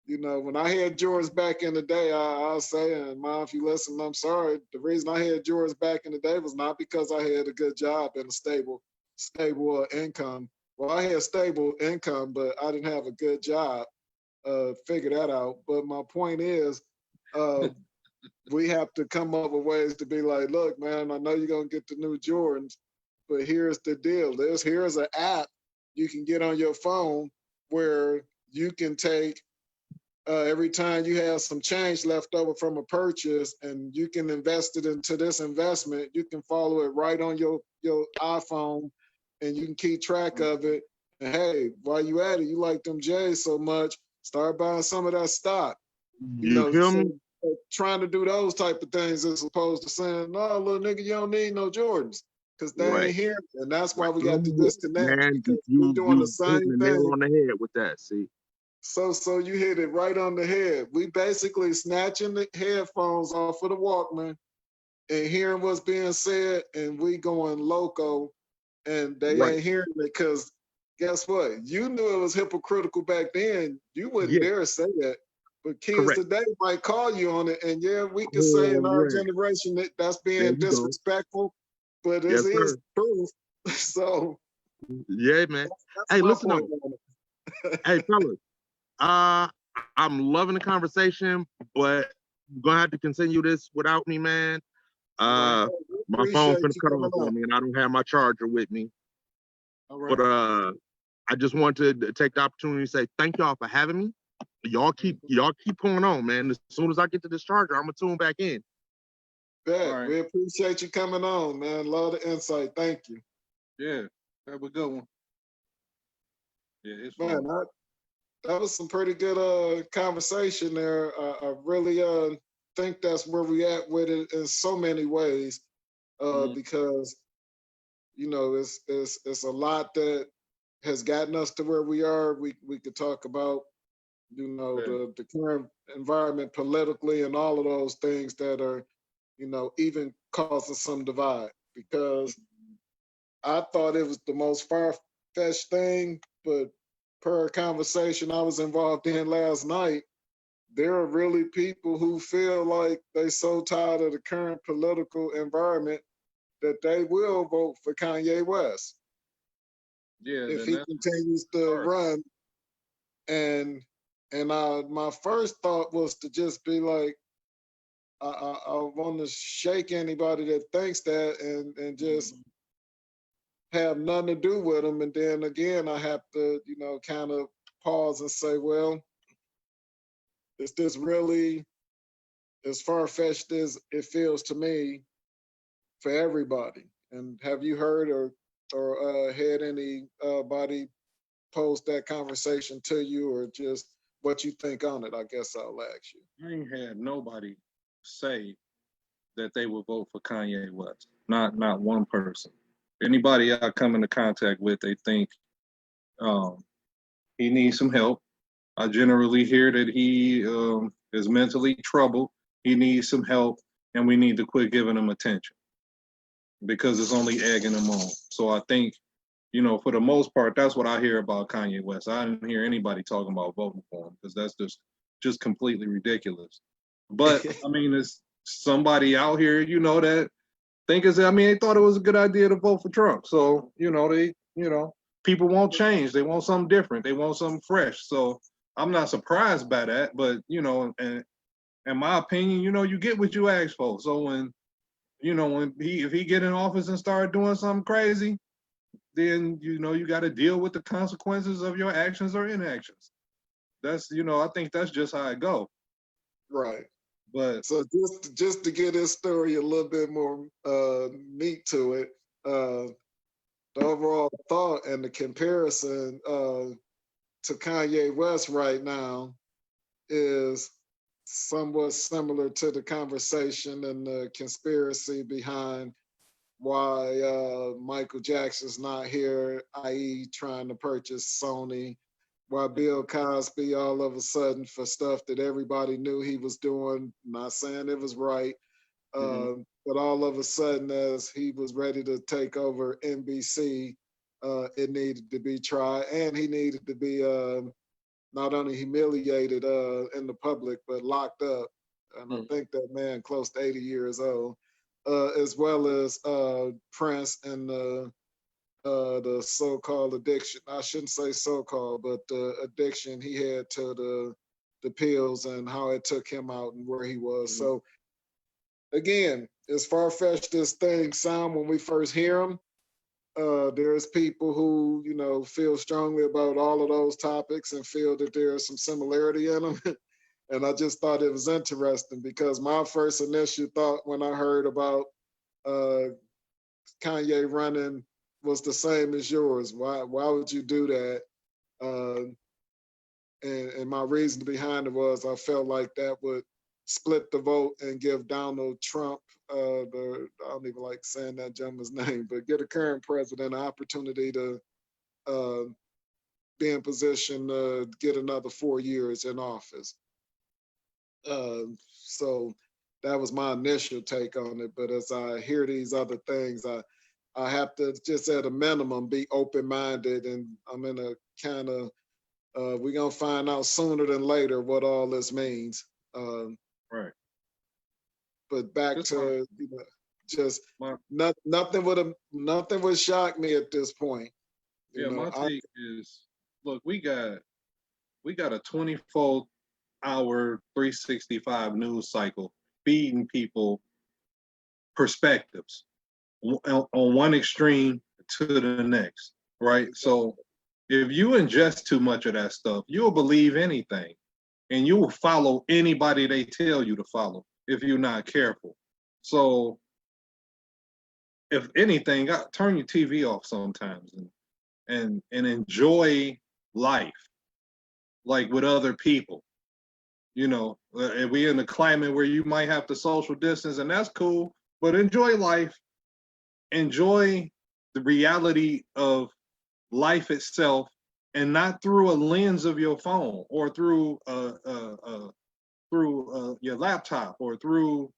You know, when I had Jordans back in the day, I'll say, and Mom, if you listen, I'm sorry. The reason I had Jordans back in the day was not because I had a good job and a stable income. Well, I had stable income, but I didn't have a good job. Figure that out. But my point is, we have to come up with ways to be like, look, man, I know you're gonna get the new Jordans, but here's the deal. Here's an app you can get on your phone where you can take every time you have some change left over from a purchase, and you can invest it into this investment. You can follow it right on your iPhone, and you can keep track of it. And hey, while you at it, you like them J's so much, start buying some of that stock. You know, feel so me? trying to do those type of things as opposed to saying, no, little nigga, you don't need no Jordans. Because they Right. ain't here. And that's why we got to disconnect. Man, Because we're you doing the hit same the nail thing. on the head with that. See. So you hit it right on the head. We basically snatching the headphones off of the Walkman and hearing what's being said, and we going loco, and they Right. ain't hearing it because guess what? You knew it was hypocritical back then. You wouldn't Yeah. dare say that. But kids Correct. today might call you on it, and yeah, we can say in our generation that that's There being you go. disrespectful, but it Yes, is sir. truth. So Yeah, man. that's Hey, my listen point though. on it. Hey, fellas. I'm loving the conversation, but you're gonna have to continue this without me, man. All right. My We phone's gonna appreciate you cut coming off on on. me, and I don't have my charger with me. All right. But I just wanted to take the opportunity to say thank y'all for having me. Y'all keep going on, man. As soon as I get to this charger, I'm gonna tune back in. Bet. Right. We appreciate you coming on, man. Love the insight. Thank you. Yeah. Have a good one. Yeah, it's Man, fun. that was some pretty good conversation there. I really think that's where we at with it in so many ways. Because you know it's a lot that has gotten us to where we are. We could talk about you know, Yeah. the current environment politically and all of those things that are, you know, even causing some divide. Because I thought it was the most far-fetched thing, but per a conversation I was involved in last night, there are really people who feel like they so tired of the current political environment that they will vote for Kanye West Yeah, if then he that's continues to hard. run. And my first thought was to just be like, I want to shake anybody that thinks that and just have nothing to do with them. And then again, I have to, you know, kind of pause and say, well, is this really as far fetched as it feels to me for everybody? And have you heard or had anybody pose that conversation to you, or just what you think on it? I guess I'll ask you. I ain't had nobody say that they would vote for Kanye West. Not one person. Anybody I come into contact with, they think um, he needs some help. I generally hear that he is mentally troubled. He needs some help, and we need to quit giving him attention because it's only egging him on. So I think, you know, for the most part, that's what I hear about Kanye West. I didn't hear anybody talking about voting for him because that's just completely ridiculous. But I mean, it's somebody out here, you know, that think is, I mean, they thought it was a good idea to vote for Trump. So, you know, people won't change. They want something different. They want something fresh. So I'm not surprised by that. But, you know, and in my opinion, you know, you get what you ask for. So when, you know, if he get in office and start doing something crazy, then, you know, you got to deal with the consequences of your actions or inactions. That's, you know, I think that's just how it go. Right. But So just to get this story a little bit more meat to it, the overall thought and the comparison to Kanye West right now is somewhat similar to the conversation and the conspiracy behind why Michael Jackson's not here, i.e., trying to purchase Sony, why Bill Cosby all of a sudden for stuff that everybody knew he was doing, not saying it was right, but all of a sudden, as he was ready to take over NBC, it needed to be tried, and he needed to be not only humiliated in the public, but locked up. And I think that man close to 80 years old, as well as Prince and the so-called addiction. I shouldn't say so-called, but the addiction he had to the pills and how it took him out and where he was. So again, as far-fetched as things sound when we first hear them, there's people who, you know, feel strongly about all of those topics and feel that there's some similarity in them. And I just thought it was interesting because my first initial thought when I heard about uh, Kanye running was the same as yours. Why would you do that? Uh, and my reason behind it was I felt like that would split the vote and give Donald Trump, I don't even like saying that gentleman's name, but get a current president an opportunity to uh, be in position to get another 4 years in office. So that was my initial take on it. But as I hear these other things, I have to just at a minimum be open-minded, and I'm in a kind of we're gonna find out sooner than later what all this means. right. But back Just to just my nothing would shock me at this point. You yeah, know, my take is, look, we got a 24-hour 365 news cycle feeding people perspectives on one extreme to the next, right? So if you ingest too much of that stuff, you'll believe anything and you will follow anybody they tell you to follow if you're not careful. So if anything, turn your TV off sometimes and enjoy life like with other people. You know, and we in a climate where you might have to social distance, and that's cool. But enjoy life, enjoy the reality of life itself, and not through a lens of your phone or through your laptop or through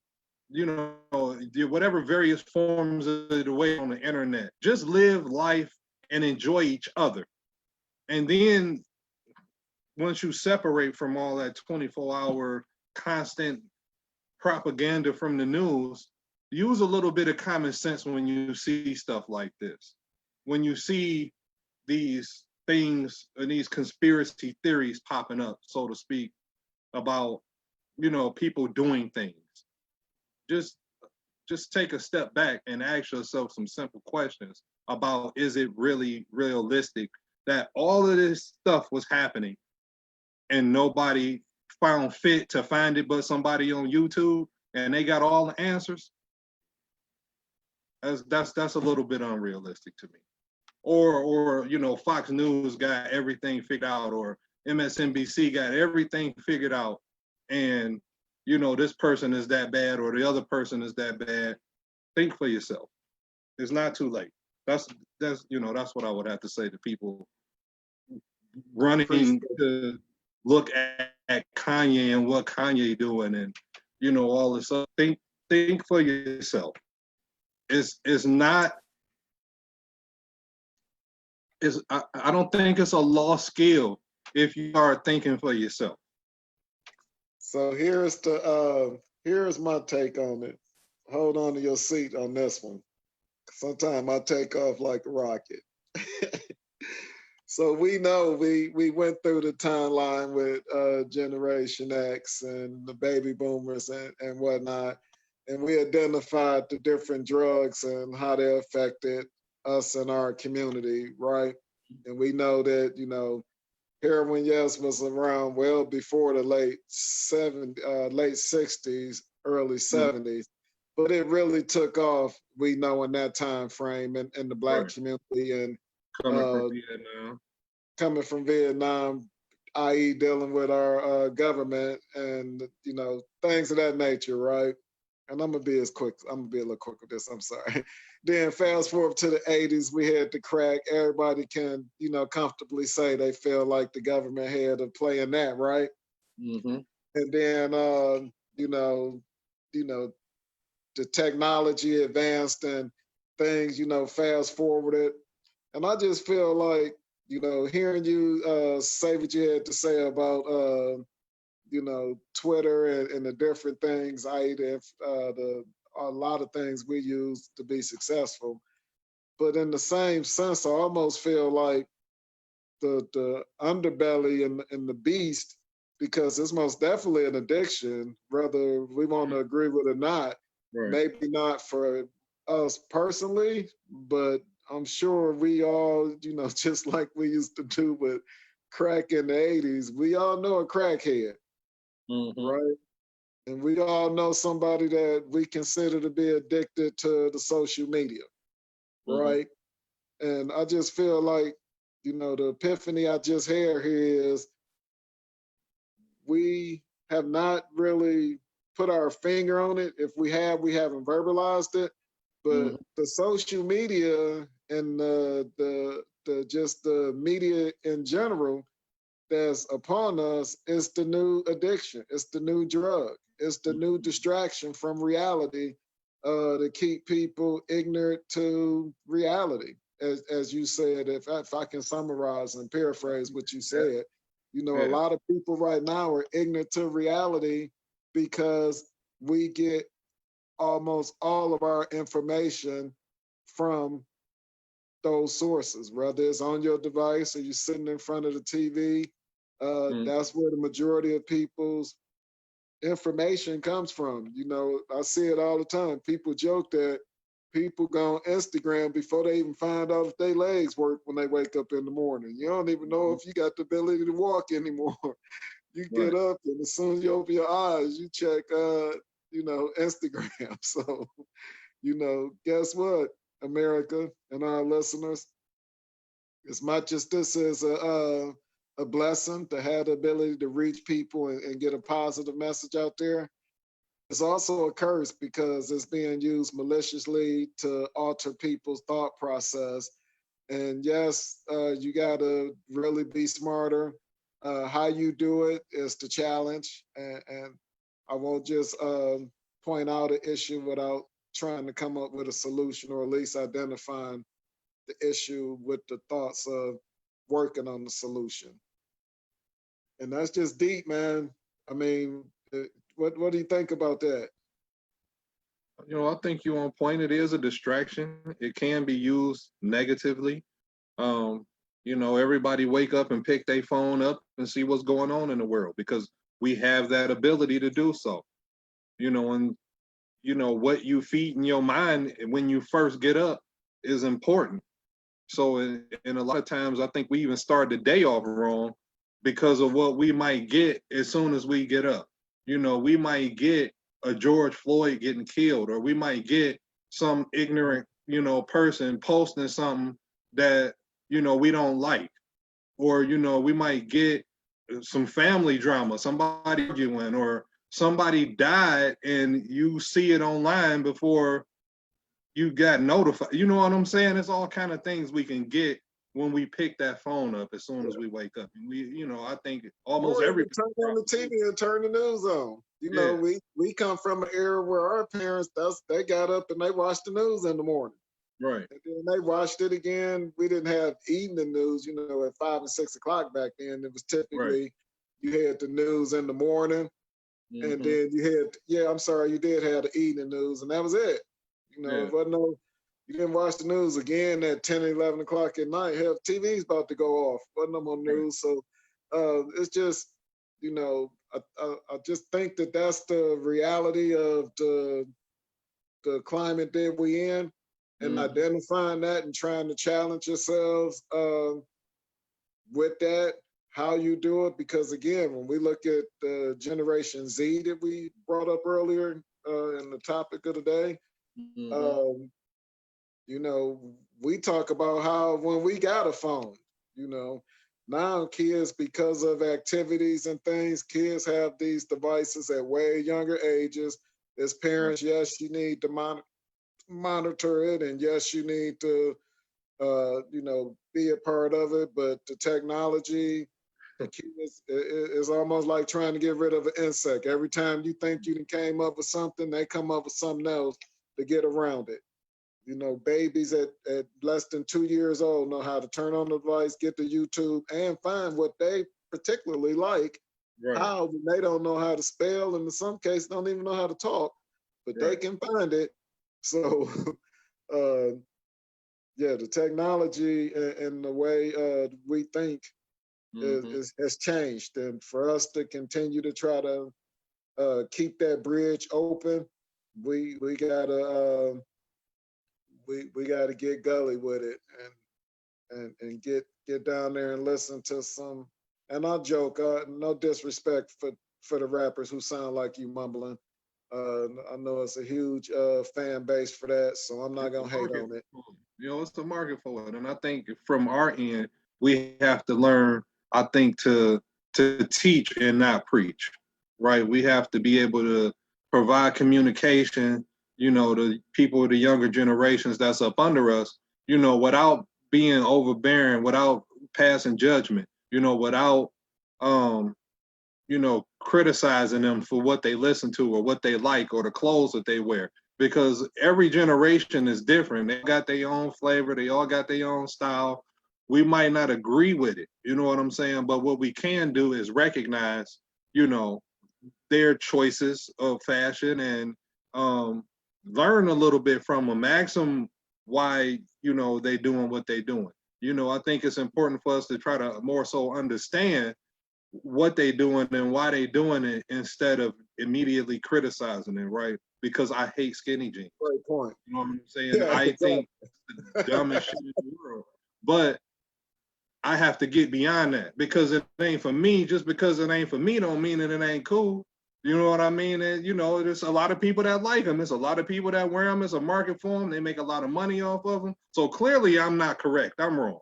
whatever various forms of the way on the internet. Just live life and enjoy each other. And then once you separate from all that 24-hour constant propaganda from the news, use a little bit of common sense when you see stuff like this. When you see these things and these conspiracy theories popping up, so to speak, about, people doing things. Just take a step back and ask yourself some simple questions about, is it really realistic that all of this stuff was happening and nobody found fit to find it but somebody on YouTube and they got all the answers? That's a little bit unrealistic to me. Or Fox News got everything figured out, or MSNBC got everything figured out, and this person is that bad or the other person is that bad. Think for yourself. It's not too late. That's what I would have to say to people running to look at Kanye and what Kanye doing and all this stuff. Think for yourself. I don't think it's a lost skill if you are thinking for yourself. So here's my take on it. Hold on to your seat on this one. Sometimes I take off like a rocket. So we know we went through the timeline with Generation X and the baby boomers and whatnot, and we identified the different drugs and how they affected us and our community, right? And we know that, heroin, yes, was around well before the late 60s, early 70s, but it really took off, we know, in that time frame in the Black community and coming from Vietnam, i.e. dealing with our government and, things of that nature, right? And I'm gonna be a little quick with this, I'm sorry. Then fast forward to the 80s, we had the crack. Everybody can, comfortably say they feel like the government had a play in that, right? Mm-hmm. And then, the technology advanced and things, fast forwarded. And I just feel like, hearing you say what you had to say about, Twitter and the different things, i.e. a lot of things we use to be successful. But in the same sense, I almost feel like the underbelly and the beast, because it's most definitely an addiction, whether we want to agree with it or not. Right. Maybe not for us personally, but I'm sure we all, just like we used to do with crack in the 80s, we all know a crackhead, right? And we all know somebody that we consider to be addicted to the social media, right? And I just feel like, the epiphany I just had here is we have not really put our finger on it. If we have, we haven't verbalized it. But the social media and the just the media in general that's upon us is the new addiction. It's the new drug. It's the new distraction from reality to keep people ignorant to reality. As you said, if I can summarize and paraphrase what you said, a lot of people right now are ignorant to reality because we get almost all of our information from those sources, whether it's on your device or you're sitting in front of the TV. That's where the majority of people's information comes from. I see it all the time. People joke that people go on Instagram before they even find out if their legs work when they wake up in the morning. You don't even know if you got the ability to walk anymore. You get up and as soon as you open your eyes, you check, Instagram. So, guess what, America and our listeners, as much as this is a blessing to have the ability to reach people and get a positive message out there, it's also a curse because it's being used maliciously to alter people's thought process And yes, you got to really be smarter. How you do it is the challenge. And I won't just point out an issue without trying to come up with a solution, or at least identifying the issue with the thoughts of working on the solution. And that's just deep, man. I mean, what do you think about that? I think you're on point. It is a distraction. It can be used negatively. Um, everybody wake up and pick their phone up and see what's going on in the world because we have that ability to do so. And what you feed in your mind when you first get up is important. So, and a lot of times, I think we even start the day off wrong because of what we might get as soon as we get up. We might get a George Floyd getting killed, or we might get some ignorant, person posting something that, we don't like, or, we might get some family drama, somebody arguing, or somebody died and you see it online before you got notified. You know what I'm saying? It's all kind of things we can get when we pick that phone up as soon as we wake up. And I think almost Or every even turn on the TV and turn the news on. yeah, We come from an era where our parents, they got up and they watched the news in the morning. right, And then they watched it again. We didn't have evening news, at 5 and 6 o'clock back then. It was right. typically you had the news in the morning, and Hmm. then you had, yeah, I'm sorry, you did have the evening news, and that was it. Yeah, It wasn't no, you didn't watch the news again at 10, 11 o'clock at night. Hell, TV's about to go off. Wasn't no more right. news. So it's just, I just think that that's the reality of the climate that we in, and Hmm. identifying that and trying to challenge yourselves with that, how you do it. Because again, when we look at the Generation Z that we brought up earlier in the topic of the day, Hmm. um, you know, we talk about how when we got a phone, you know, now kids, because of activities and things, kids have these devices at way younger ages. As Right, parents, yes, you need to monitor it, and yes, you need to, be a part of it. But the technology, the kids, is almost like trying to get rid of an insect. Every time you think you came up with something, they come up with something else to get around it. Babies at less than 2 years old know how to turn on the device, get to YouTube, and find what they particularly like. right, How they don't know how to spell, and in some cases don't even know how to talk, but they right. can find it. So, uh, yeah, the technology and the way we think Hmm. has changed, and for us to continue to try to keep that bridge open, we gotta we gotta get gully with it, and get down there and listen to some. And I joke, no disrespect for the rappers who sound like you mumbling. I know it's a huge fan base for that, so I'm not It's gonna a hate market on it. for it. It's the market for it. And I think from our end, we have to learn, I think, to teach and not preach. Right. We have to be able to provide communication, to people, the younger generations that's up under us, without being overbearing, without passing judgment, without um, criticizing them for what they listen to or what they like or the clothes that they wear. Because every generation is different. They got their own flavor, they all got their own style. We might not agree with it, you know what I'm saying? But what we can do is recognize, you know, their choices of fashion and um, learn a little bit from them. Ask them why, they doing what they doing. I think it's important for us to try to more so understand what they doing and why they doing it instead of immediately criticizing it, right? Because I hate skinny jeans. Great point. You know what I'm saying? Yeah, I think exactly. it's the dumbest shit in the world. But I have to get beyond that because it ain't for me. Just because it ain't for me don't mean that it ain't cool. You know what I mean? And there's a lot of people that like them. There's a lot of people that wear them. It's a market for them. They make a lot of money off of them. So clearly, I'm not correct. I'm wrong.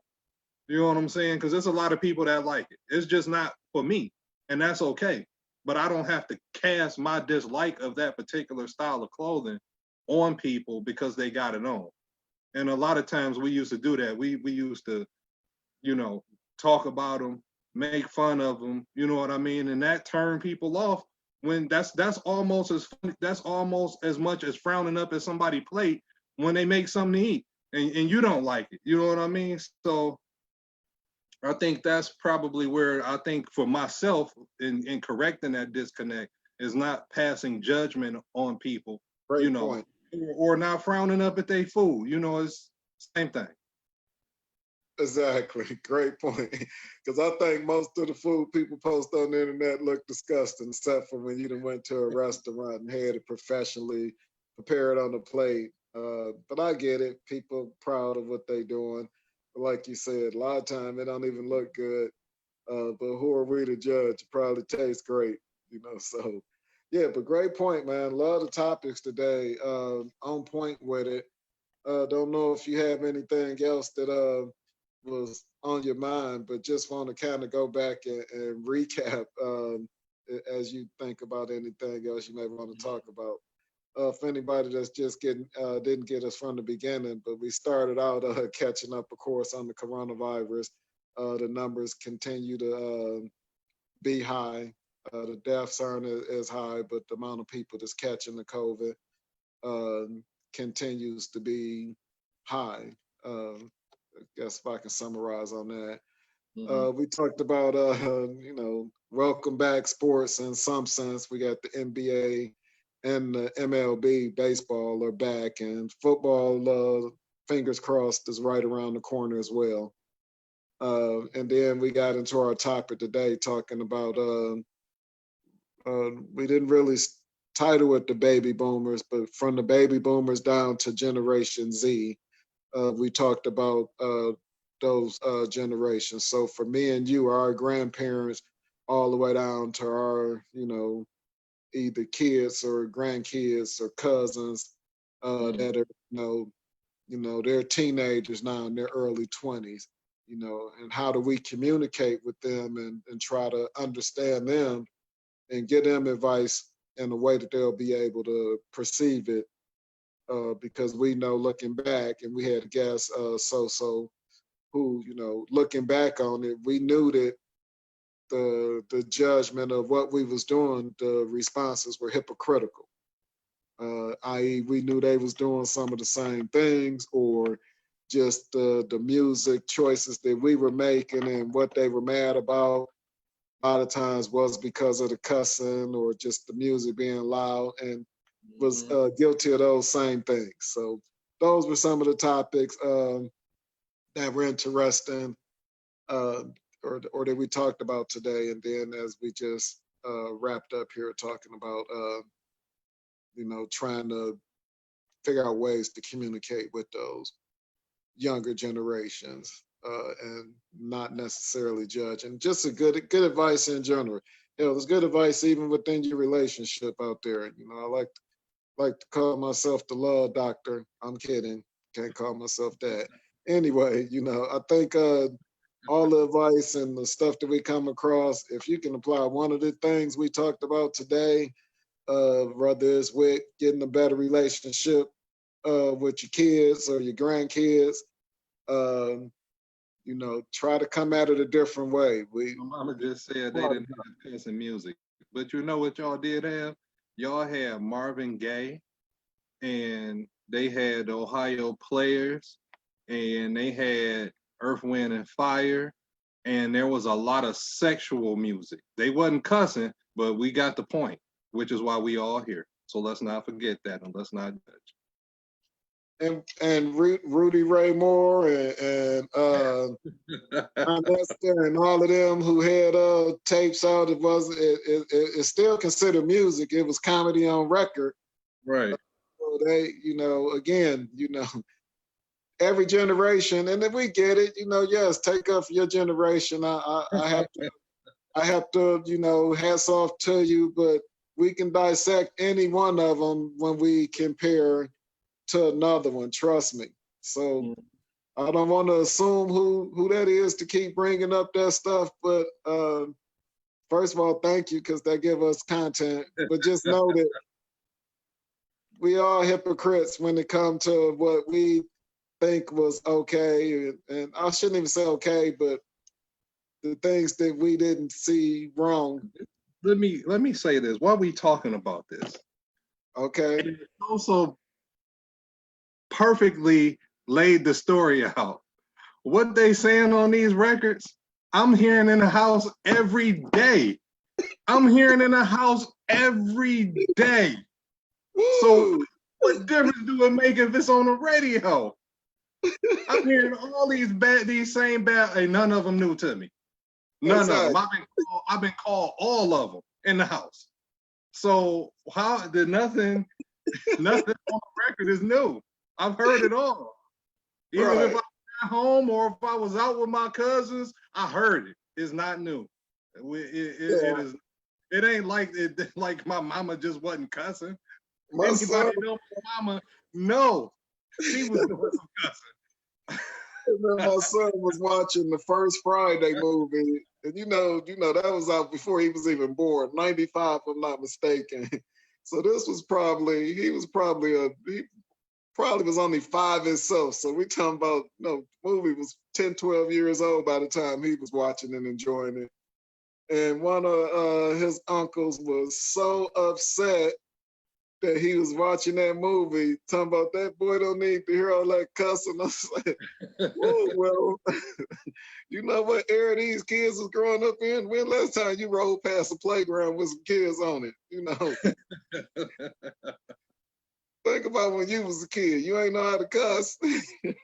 You know what I'm saying? Because there's a lot of people that like it. It's just not for me, and that's okay. But I don't have to cast my dislike of that particular style of clothing on people because they got it on. And a lot of times we used to do that. We used to, you know, talk about them, make fun of them, you know what I mean? And that turned people off when that's almost as funny, that's almost as much as frowning up at somebody's plate when they make something to eat and you don't like it. You know what I mean? So I think that's probably where I think for myself in correcting that disconnect is not passing judgment on people, Great you know, point. or not frowning up at their food. You know, it's same thing. Exactly. Great point. Because I think most of the food people post on the internet look disgusting, except for when you done went to a restaurant and had it professionally prepared on the plate. But I get it. People proud of what they doing. But like you said, a lot of time it don't even look good. But who are we to judge? It probably tastes great, you know. So yeah, but great point, man. Love the topics today. On point with it. Don't know if you have anything else that was on your mind, but just want to kind of go back and recap as you think about anything else you may want to talk about. For anybody that's just didn't get us from the beginning, but we started out catching up, of course, on the coronavirus. The numbers continue to be high. The deaths aren't as high, but the amount of people that's catching the COVID continues to be high. I guess if I can summarize on that. We talked about, you know, welcome back sports in some sense. We got the NBA and the MLB baseball are back, and football, fingers crossed, is right around the corner as well. And then we got into our topic today talking about, we didn't really title it the baby boomers, but from the baby boomers down to Generation Z. We talked about those generations. So for me and you, our grandparents, all the way down to our, you know, either kids or grandkids or cousins that are, you know, they're teenagers now in their early 20s, you know, and how do we communicate with them and try to understand them and give them advice in a way that they'll be able to perceive it. Because we know looking back, and we had a guest, So, who, you know, looking back on it, we knew that the judgment of what we was doing, the responses were hypocritical. I.e., we knew they was doing some of the same things, or just the music choices that we were making and what they were mad about. A lot of times was because of the cussing or just the music being loud, and was guilty of those same things. So those were some of the topics that were interesting or that we talked about today. And then as we just wrapped up here talking about, you know, trying to figure out ways to communicate with those younger generations and not necessarily judge. And just a good advice in general. You know, there's good advice even within your relationship out there. You know, I like to call myself the love doctor. I'm kidding. Can't call myself that. Anyway, you know, I think all the advice and the stuff that we come across, if you can apply one of the things we talked about today, whether it's with getting a better relationship with your kids or your grandkids, you know, try to come at it a different way. My mama just said they didn't have cussing music, but you know what y'all did have? Y'all had Marvin Gaye, and they had the Ohio Players, and they had Earth, Wind, and Fire, and there was a lot of sexual music. They wasn't cussing, but we got the point, which is why we all here. So let's not forget that, and let's not judge. And Rudy Ray Moore and Lester and all of them who had tapes out. It's still considered music. It was comedy on record. Right. So they, you know, again, you know, every generation, and if we get it, you know, yes, take up your generation. I have to, you know, hats off to you, but we can dissect any one of them when we compare to another one, trust me. So I don't want to assume who that is to keep bringing up that stuff, but first of all, thank you, because they give us content. But just know that we are hypocrites when it comes to what we think was okay, and I shouldn't even say okay, but the things that we didn't see wrong. Let me say this. Why are we talking about this? Okay. And it also perfectly laid the story out. What they saying on these records, I'm hearing in the house every day. I'm hearing in the house every day. So what difference do it make if it's on the radio? I'm hearing all these same bad, and none of them new to me. None Exactly. of them. I've been called all of them in the house. So how did nothing on the record is new? I've heard it all. Even if I was at home or if I was out with my cousins, I heard it. It's not new. It is. It ain't like my mama just wasn't cussing. Anybody know my mama? No, she was doing some cussing. My son was watching the first Friday movie, and you know that was out before he was even born, 95, if I'm not mistaken. So this was he probably was only 5 himself. So we talking about, the movie was 10, 12 years old by the time he was watching and enjoying it. And one of his uncles was so upset that he was watching that movie, talking about that boy don't need to hear all that cussing. I was like, well, you know what era these kids was growing up in? When last time you rode past a playground with some kids on it? Think about when you was a kid. You ain't know how to cuss. And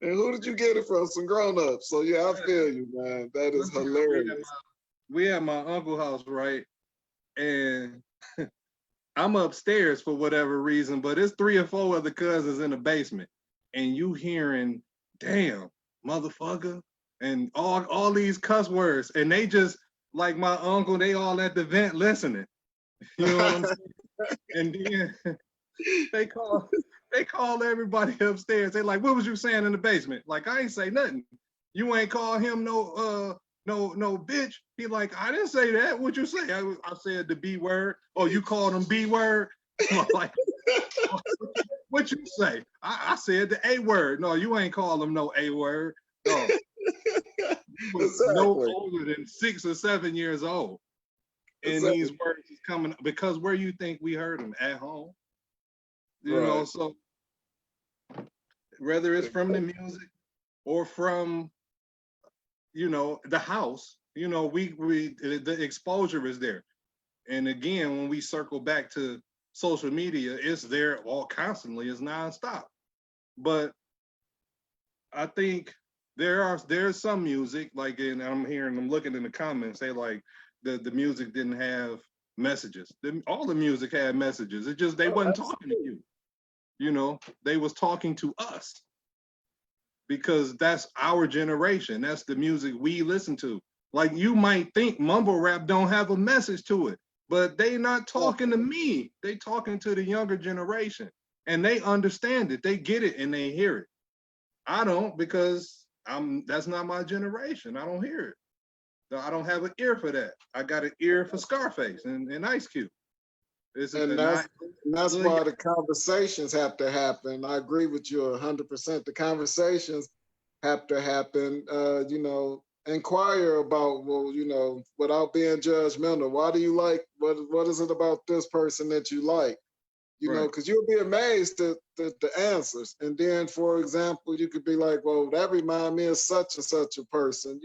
who did you get it from? Some grown-ups. So yeah, I feel you, man. That is hilarious. We at my uncle's house, right? And I'm upstairs for whatever reason, but it's 3 or 4 other cousins in the basement. And you hearing, damn, motherfucker, and all these cuss words. And they just, like my uncle, they all at the vent listening. You know what I'm saying? And then they call everybody upstairs. They like, what was you saying in the basement? Like, I ain't say nothing. You ain't call him no bitch. He like, I didn't say that. What you say? I said the B word. Oh, you called him B word? Like, what you say? I said the A word. No, you ain't call him no A word. No. He was no older than 6 or 7 years old. And these words is coming because where you think we heard them? At home. You know, so whether it's from the music or from, the house, the exposure is there. And again, when we circle back to social media, it's there all constantly, it's nonstop. But I think there's some music, like, and I'm looking in the comments, they like the music didn't have messages. All the music had messages. It just, they wasn't talking to you. They was talking to us because that's our generation. That's the music we listen to. Like, you might think mumble rap don't have a message to it, but they not talking to me. They talking to the younger generation, and they understand it. They get it and they hear it. I don't, because that's not my generation. I don't hear it. I don't have an ear for that. I got an ear for Scarface and Ice Cube. And that's why the conversations have to happen. I agree with you 100%. The conversations have to happen. Inquire about, without being judgmental. Why do you like? What is it about this person that you like? Because you'll be amazed at the answers. And then, for example, you could be like, well, that reminds me of such and such a person.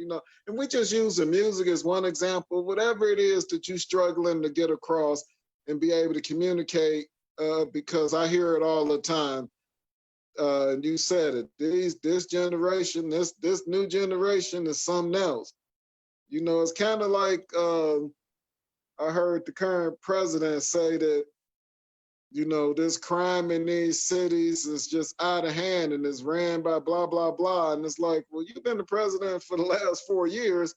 And we just use the music as one example. Whatever it is that you're struggling to get across and be able to communicate, because I hear it all the time. And you said it. This generation, this new generation is something else. It's kind of like I heard the current president say that, this crime in these cities is just out of hand and is ran by blah, blah, blah. And it's like, well, you've been the president for the last 4 years.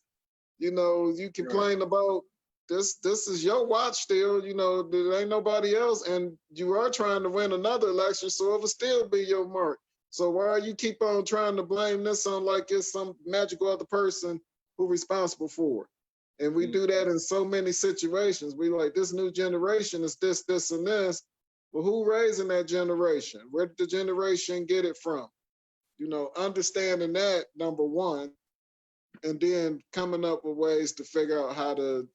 You complain about this is your watch still, there ain't nobody else, and you are trying to win another election, so it'll still be your mark. So why you keep on trying to blame this on like it's some magical other person who's responsible for it? And we do that in so many situations. We like, this new generation is this, and this. Well, who raising that generation? Where did the generation get it from? understanding that, number one, and then coming up with ways to figure out how to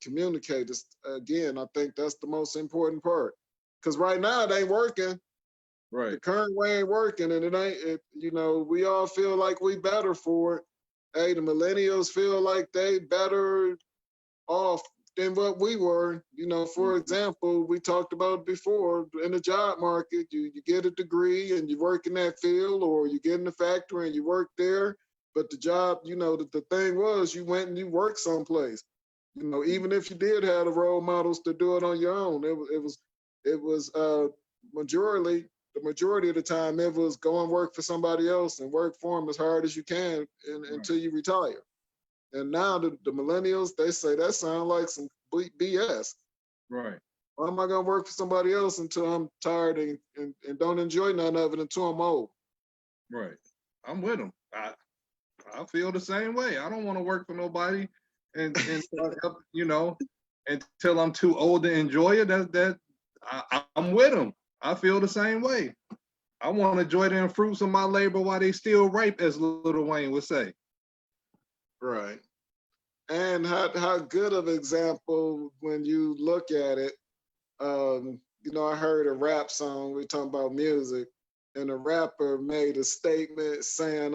communicate this. Again, I think that's the most important part. Because right now it ain't working. Right. The current way ain't working, and it ain't. We all feel like we better for it. Hey, the millennials feel like they better off than what we were. For example, we talked about before in the job market, you get a degree and you work in that field, or you get in the factory and you work there. But the job, the thing was you went and you worked someplace. Even if you did have the role models to do it on your own, it was the majority of the time it was go and work for somebody else and work for them as hard as you can until you retire. And now the millennials, they say that sounds like some BS. Right. Why am I gonna work for somebody else until I'm tired and don't enjoy none of it until I'm old? Right. I'm with them. I feel the same way. I don't want to work for nobody and until I'm too old to enjoy it. I'm with them. I feel the same way. I want to enjoy the fruits of my labor while they still ripe, as Lil Wayne would say. Right. And how good of an example when you look at it. I heard a rap song. We talking about music, and a rapper made a statement saying,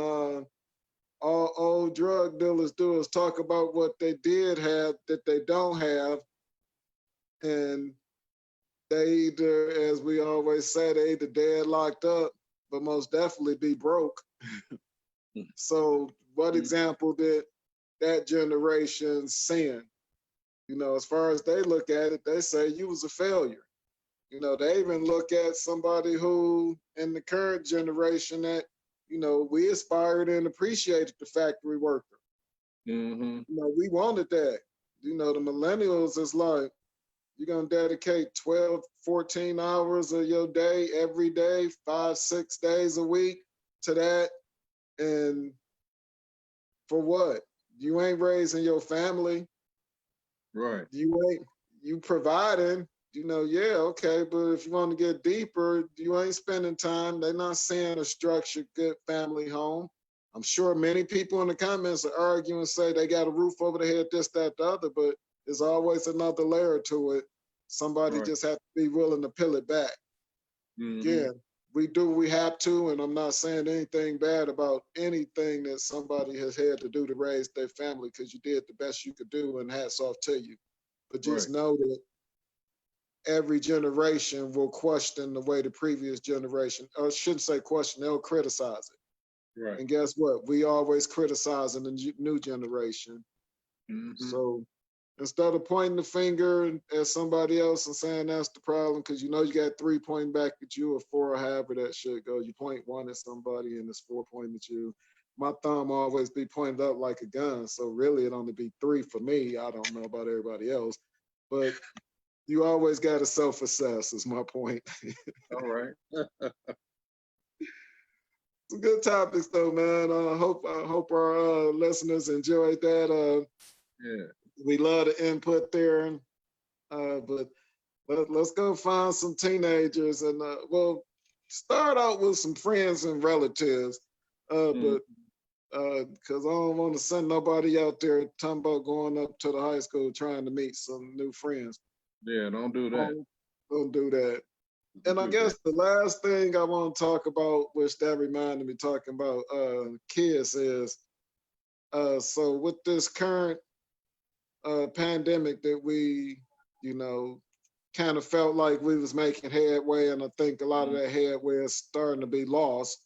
all drug dealers do is talk about what they did have that they don't have, and they either, as we always say, they either dead locked up, but most definitely be broke. So, what example did that generation send? As far as they look at it, they say you was a failure. They even look at somebody who in the current generation that, we aspired and appreciated the factory worker. Mm-hmm. We wanted that. The millennials is like, you're going to dedicate 12, 14 hours of your day every day, 5, 6 days a week to that. And for what? You ain't raising your family. Right. You providing, yeah, okay, but if you want to get deeper, you ain't spending time. They're not seeing a structured, good family home. I'm sure many people in the comments are arguing and say they got a roof over their head, this, that, the other, but there's always another layer to it. Somebody just have to be willing to peel it back. Mm-hmm. Again, we have to, and I'm not saying anything bad about anything that somebody has had to do to raise their family, because you did the best you could do, and hats off to you. But just know that every generation will question the way the previous generation, or I shouldn't say question, they'll criticize it. Right. And guess what? We always criticizing the new generation. Mm-hmm. So instead of pointing the finger at somebody else and saying that's the problem, because you got 3 pointing back at you or 4 or however that shit go, you point 1 at somebody and it's 4 pointing at you. My thumb always be pointed up like a gun, so really it only be 3 for me. I don't know about everybody else, but you always got to self-assess is my point. All right. Some good topics though, man. I hope our listeners enjoyed that. Yeah. We love the input there, but let's go find some teenagers and start out with some friends and relatives. But because I don't want to send nobody out there talking about going up to the high school trying to meet some new friends. Yeah, don't do that. Don't do that. And I guess the last thing I want to talk about, which that reminded me talking about kids, is so with this current pandemic that we, kind of felt like we was making headway, and I think a lot of that headway is starting to be lost.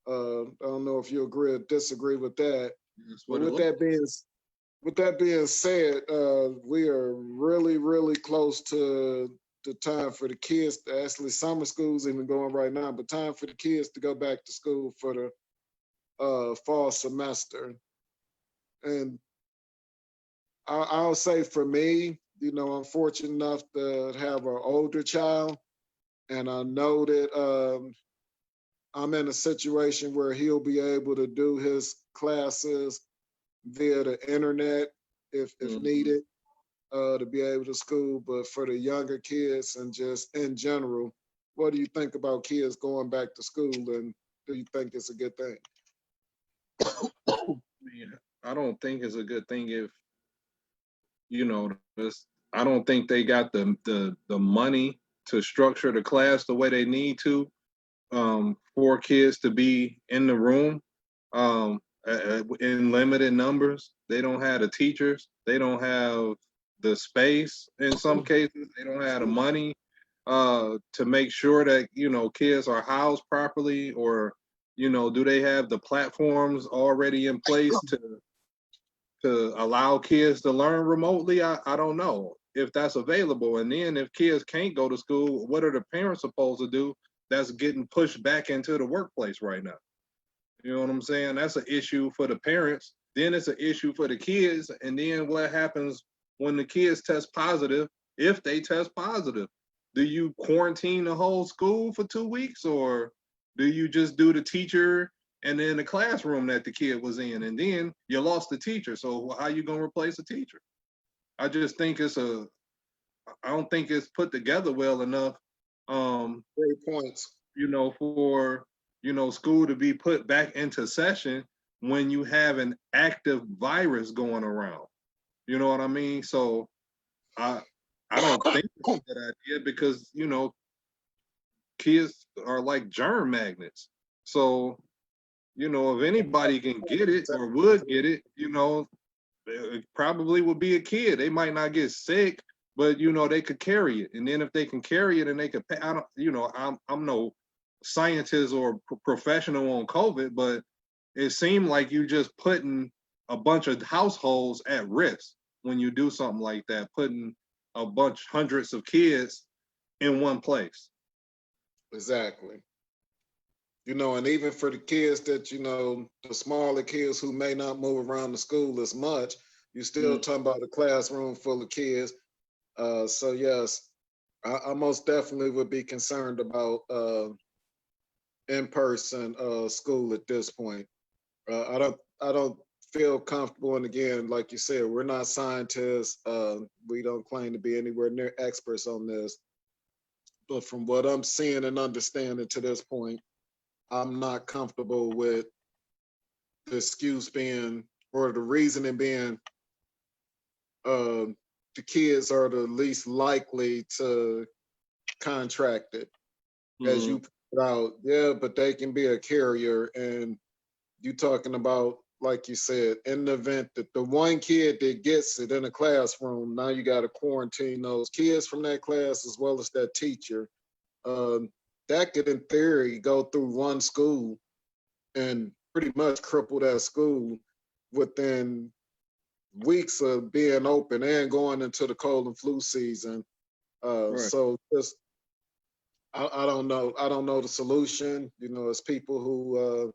I don't know if you agree or disagree with that. But with that being said, we are really, really close to the time for the kids. Actually, summer school's even going right now, but time for the kids to go back to school for the fall semester. And I'll say for me, I'm fortunate enough to have an older child, and I know that I'm in a situation where he'll be able to do his classes via the internet if needed, to be able to school. But for the younger kids and just in general, what do you think about kids going back to school? And do you think it's a good thing? I don't think it's a good thing if, you know, I don't think they got the money to structure the class the way they need to, for kids to be in the room, in limited numbers. They don't have the teachers. They don't have the space in some cases. They don't have the money to make sure that, you know, kids are housed properly, or, you know, do they have the platforms already in place to allow kids to learn remotely? I don't know if that's available. And then if kids can't go to school, what are the parents supposed to do that's getting pushed back into the workplace right now? You know what I'm saying? That's an issue for the parents. Then it's an issue for the kids. And then what happens when the kids test positive, if they test positive? Do you quarantine the whole school for 2 weeks, or do you just do the teacher and then the classroom that the kid was in, and then you lost the teacher? So how you gonna replace a teacher? I just think I don't think it's put together well enough. Great points. You know, for, you know, school to be put back into session when you have an active virus going around. You know what I mean? So I don't think it's a good idea, because, you know, kids are like germ magnets. So, you know, if anybody can get it or would get it, you know, it probably would be a kid. They might not get sick, but, you know, they could carry it. And then if they can carry it and they could, I don't, you know, I'm no scientist or professional on COVID, but it seemed like you just putting a bunch of households at risk when you do something like that, putting a bunch, hundreds of kids in one place. Exactly. You know, and even for the kids that, you know, the smaller kids who may not move around the school as much, you're still talking about a classroom full of kids. So yes, I most definitely would be concerned about in-person school at this point. I don't feel comfortable. And again, like you said, we're not scientists. We don't claim to be anywhere near experts on this. But from what I'm seeing and understanding to this point, I'm not comfortable with the excuse being, or the reasoning being, the kids are the least likely to contract it. As you put out, yeah, but they can be a carrier. And you talking about, like you said, in the event that the one kid that gets it in a classroom, now you got to quarantine those kids from that class as well as that teacher. That could, in theory, go through one school and pretty much cripple that school within weeks of being open and going into the cold and flu season. Right. So just, I don't know. I don't know the solution. You know, it's people who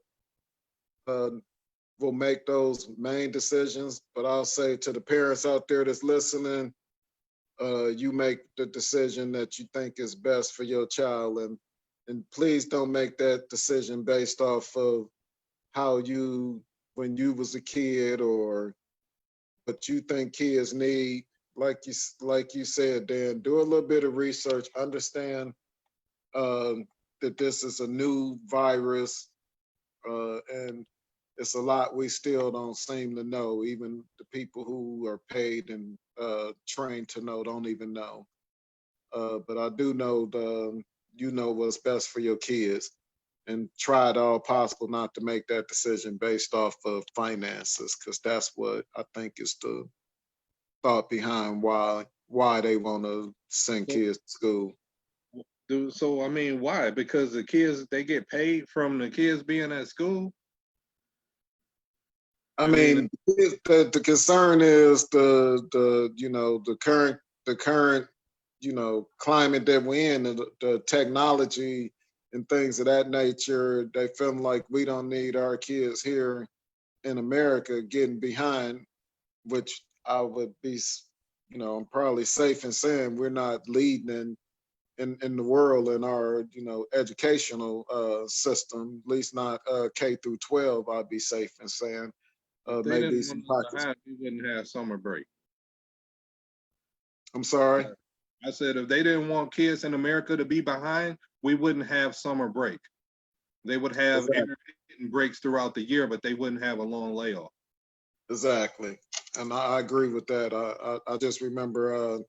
will make those main decisions. But I'll say to the parents out there that's listening, you make the decision that you think is best for your child, and please don't make that decision based off of how you, when you was a kid, or what you think kids need. Like you said, Dan, do a little bit of research, understand that this is a new virus, and it's a lot we still don't seem to know. Even the people who are paid and trained to know don't even know. But I do know you know what's best for your kids, and try it all possible not to make that decision based off of finances, because that's what I think is the thought behind why they want to send kids to school. So I mean, why? Because the kids, they get paid from the kids being at school. I mean, the concern is the you know, the current you know, climate that we're in, the technology and things of that nature. They feel like we don't need our kids here in America getting behind, which I would be, you know, I'm probably safe in saying we're not leading in the world in our, you know, educational system, at least not K through 12. I'd be safe in saying. If they Maybe didn't some want us pockets. behind, we wouldn't have summer break. I'm sorry. I said if they didn't want kids in America to be behind, we wouldn't have summer break. They would have Exactly. intermittent breaks throughout the year, but they wouldn't have a long layoff. Exactly. And I agree with that. I just remember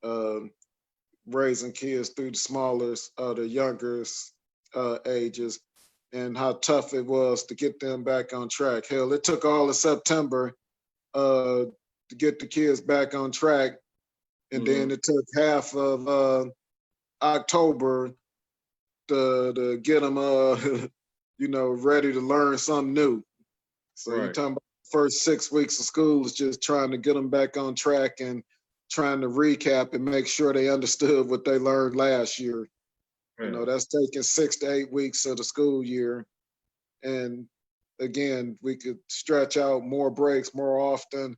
uh, raising kids through the smallest, the younger ages, and how tough it was to get them back on track. Hell, it took all of September to get the kids back on track, and then it took half of October to get them, ready to learn something new. So you're Right. talking about the first 6 weeks of school is just trying to get them back on track and trying to recap and make sure they understood what they learned last year. Yeah. That's taking 6 to 8 weeks of the school year. And again, we could stretch out more breaks more often,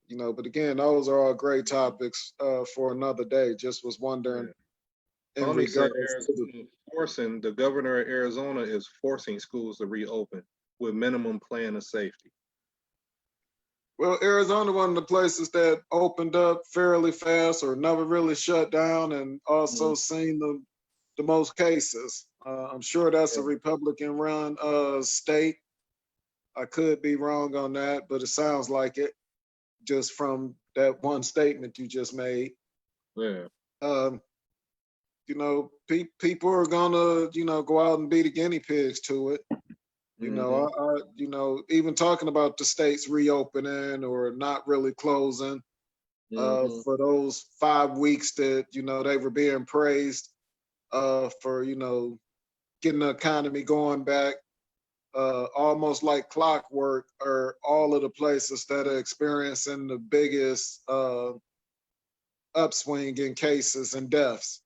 but again, those are all great topics for another day. Just was wondering in Tony said regards to the governor of Arizona is forcing schools to reopen with minimum plan of safety. well, Arizona, one of the places that opened up fairly fast or never really shut down, and also seen the most cases. I'm sure that's a Republican-run state. I could be wrong on that, but it sounds like it just from that one statement you just made. Yeah. Um, people are gonna, go out and be the guinea pigs to it. Even talking about the states reopening or not really closing for those 5 weeks that, they were being praised for, getting the economy going back, almost like clockwork, are all of the places that are experiencing the biggest upswing in cases and deaths,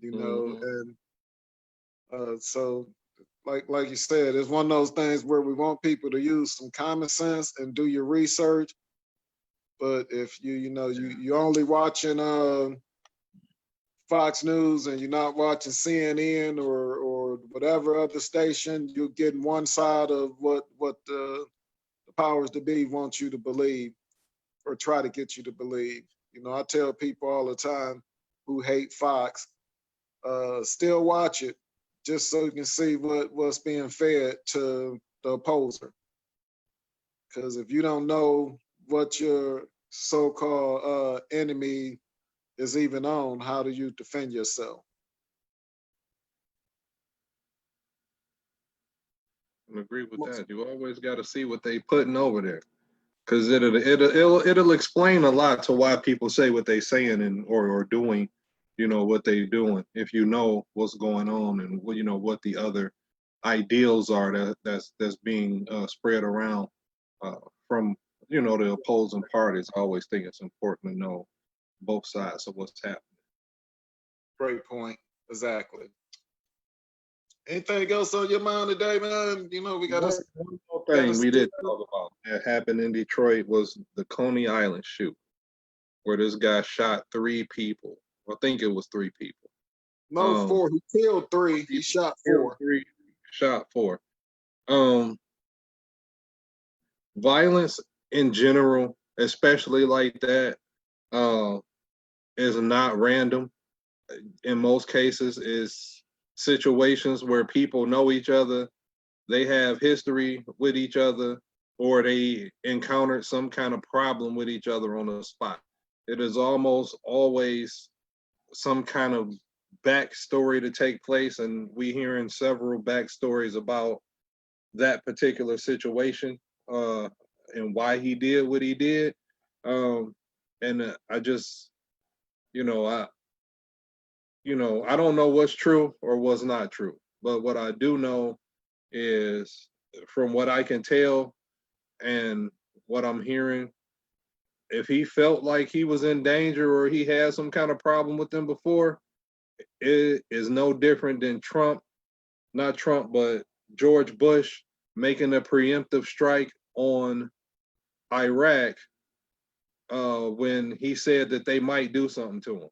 and so like you said, it's one of those things where we want people to use some common sense and do your research. But if you only watching Fox News and you're not watching CNN or whatever other station, you're getting one side of what the powers to be want you to believe or try to get you to believe. I tell people all the time who hate Fox, still watch it just so you can see what's being fed to the opposer. Because if you don't know what your so-called enemy is even on, how do you defend yourself? I agree with that. You always got to see what they putting over there, because it'll explain a lot to why people say what they saying and or doing, what they doing. If you know what's going on and what the other ideals are that's being spread around from the opposing parties. I always think it's important to know both sides of what's happening. Great point. Exactly. Anything else on your mind today, man? We got one more thing we did talk about that happened in Detroit was the Coney Island shoot, where this guy shot 3 people. I think it was 3 people. No, 4. He killed 3. He shot 4. 3, shot 4. Violence in general, especially like that, is not random. In most cases, is situations where people know each other, they have history with each other, or they encountered some kind of problem with each other on the spot. It is almost always some kind of backstory to take place, and we hearing several backstories about that particular situation and why he did what he did. And I just, I don't know what's true or what's not true, but what I do know is, from what I can tell and what I'm hearing, if he felt like he was in danger or he had some kind of problem with them before, it is no different than not Trump, but George Bush making a preemptive strike on Iraq when he said that they might do something to him.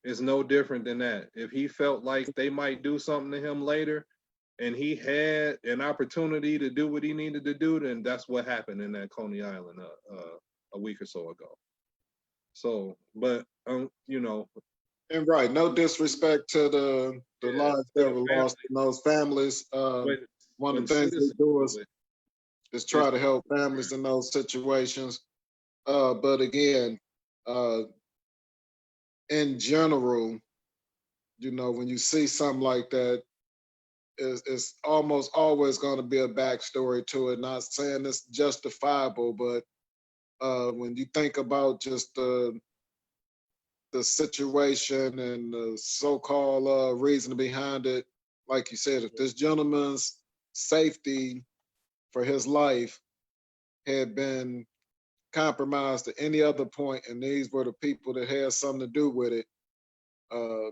It's no different than that. If he felt like they might do something to him later and he had an opportunity to do what he needed to do, then that's what happened in that Coney Island a week or so ago. So, but, And right, no disrespect to the Yeah, lives to that the were family. lost in those families. But One of but the things we citizens do of it is try is to help families in those situations. But again, uh, in general, when you see something like that, it's almost always going to be a backstory to it. Not saying it's justifiable, but when you think about just the situation and the so-called reason behind it, like you said, if this gentleman's safety for his life had been compromised at any other point, and these were the people that had something to do with it, uh,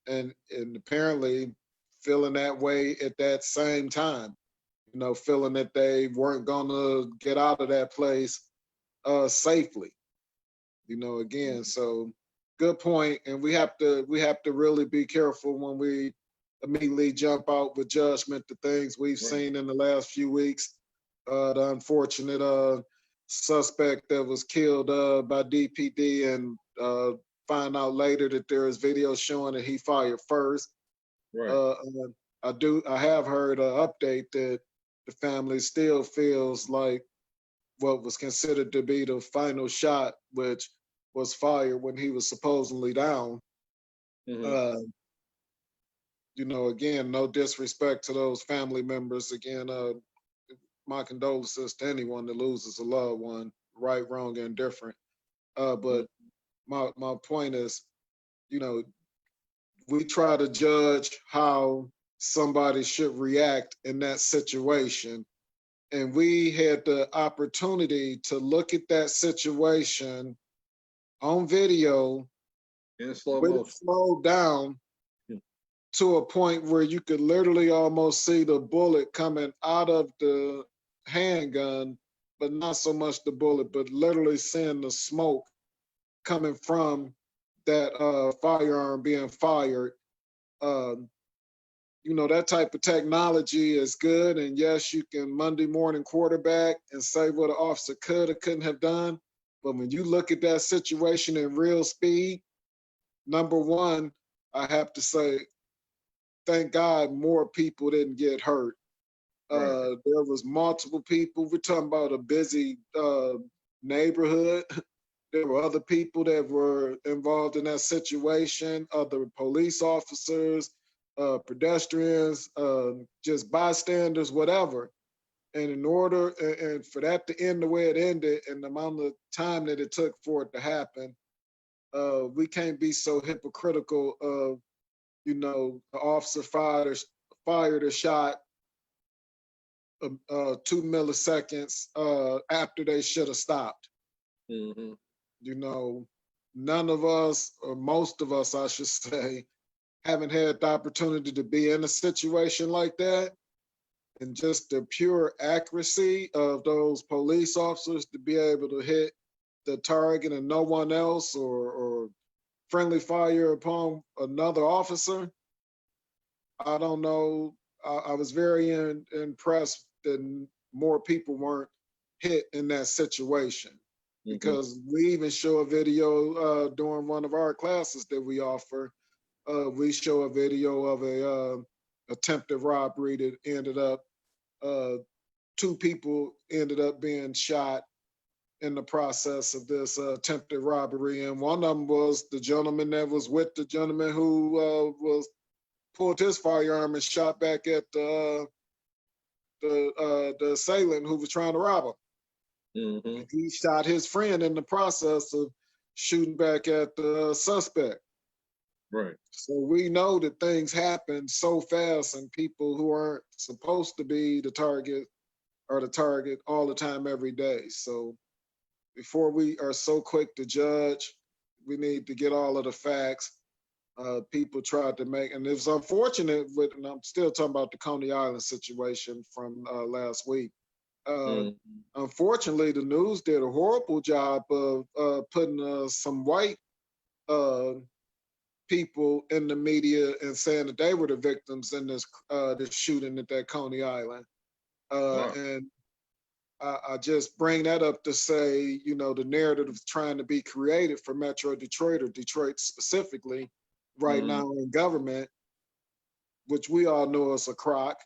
and apparently feeling that way at that same time, feeling that they weren't gonna get out of that place safely. Again, so good point, and we have to really be careful when we immediately jump out with judgment to things we've right. seen in the last few weeks. The unfortunate suspect that was killed by DPD, and find out later that there is video showing that he fired first. Right. Uh, I have heard an update that the family still feels like what was considered to be the final shot, which was fired when he was supposedly down. Hmm. Uh, again, no disrespect to those family members. Again, my condolences to anyone that loses a loved one, right, wrong, and indifferent. But my point is, you know, we try to judge how somebody should react in that situation. And we had the opportunity to look at that situation on video In slow with it motion. slowed down Hmm. to a point where you could literally almost see the bullet coming out of the handgun, but not so much the bullet, but literally seeing the smoke coming from that firearm being fired. Um, that type of technology is good. And yes, you can Monday morning quarterback and say what an officer could or couldn't have done. But when you look at that situation in real speed, number one, I have to say, thank God more people didn't get hurt. Right. There was multiple people. We're talking about a busy neighborhood. There were other people that were involved in that situation, other police officers, pedestrians, just bystanders, whatever. And in order, and for that to end the way it ended and the amount of time that it took for it to happen, we can't be so hypocritical of, the officer fired a shot 2 milliseconds after they should have stopped. Hmm. You know, none of us, or most of us, I should say, haven't had the opportunity to be in a situation like that. And just the pure accuracy of those police officers to be able to hit the target and no one else, or friendly fire upon another officer. I don't know. I was very impressed that more people weren't hit in that situation, Hmm. because we even show a video during one of our classes that we offer. We show a video of a attempted robbery that ended up, uh, two people ended up being shot in the process of this attempted robbery, and one of them was the gentleman that was with the gentleman who was pulled his firearm and shot back at the assailant who was trying to rob him. Hmm. And he shot his friend in the process of shooting back at the suspect. Right. So we know that things happen so fast, and people who aren't supposed to be the target are the target all the time, every day. So before we are so quick to judge, we need to get all of the facts. People tried to make, and it was unfortunate with, and I'm still talking about the Coney Island situation from last week. Uh, Hmm. Unfortunately, the news did a horrible job of putting some white uh, people in the media and saying that they were the victims in this shooting at that Coney Island. Wow. And I just bring that up to say, the narrative is trying to be created for Metro Detroit, or Detroit specifically, right now in government, which we all know is a crock,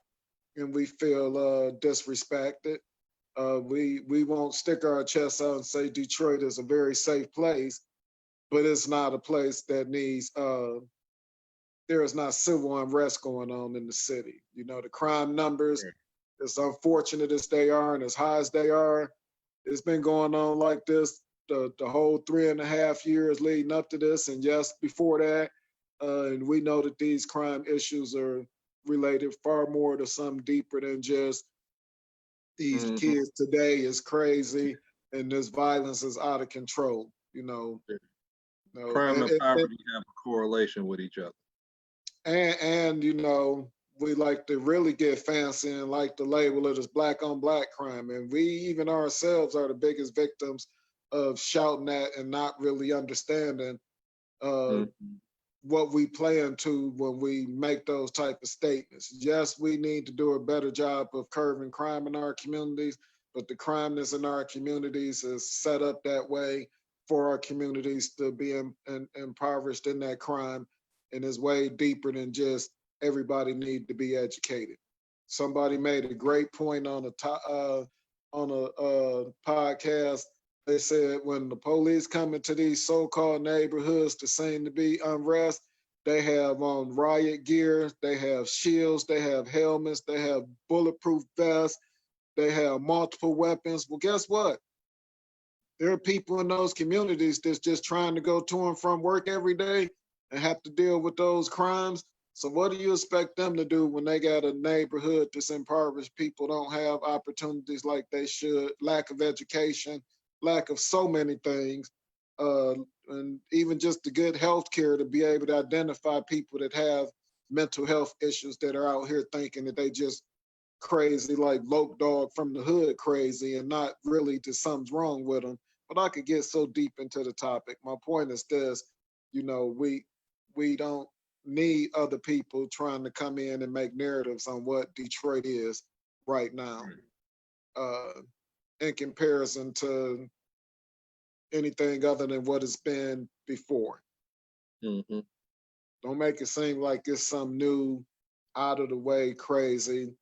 and we feel disrespected. We won't stick our chests out and say Detroit is a very safe place, but it's not a place that needs. There is not civil unrest going on in the city. You know, the crime numbers, as unfortunate as they are and as high as they are, it's been going on like this the whole 3.5 years leading up to this, and yes, before that. And we know that these crime issues are related far more to something deeper than just these kids today is crazy and this violence is out of control. Crime and poverty have a correlation with each other. And we like to really get fancy and like to label it as black on black crime. And we even ourselves are the biggest victims of shouting at and not really understanding what we play into when we make those type of statements. Yes, we need to do a better job of curbing crime in our communities, but the crimeness in our communities is set up that way for our communities to be impoverished in that crime, and is way deeper than just everybody need to be educated. Somebody made a great point on a podcast. They said when the police come into these so-called neighborhoods to seem to be unrest, they have on riot gear, they have shields, they have helmets, they have bulletproof vests, they have multiple weapons. Well, guess what? There are people in those communities that's just trying to go to and from work every day and have to deal with those crimes. So what do you expect them to do when they got a neighborhood that's impoverished? People don't have opportunities like they should, lack of education, lack of so many things, and even just the good health care to be able to identify people that have mental health issues that are out here thinking that they just crazy, like Loke Dog from the hood crazy, and not really that something's wrong with them. But I could get so deep into the topic. My point is this, we don't need other people trying to come in and make narratives on what Detroit is right now, in comparison to anything other than what it's been before. Don't make it seem like it's some new, out of the way crazy.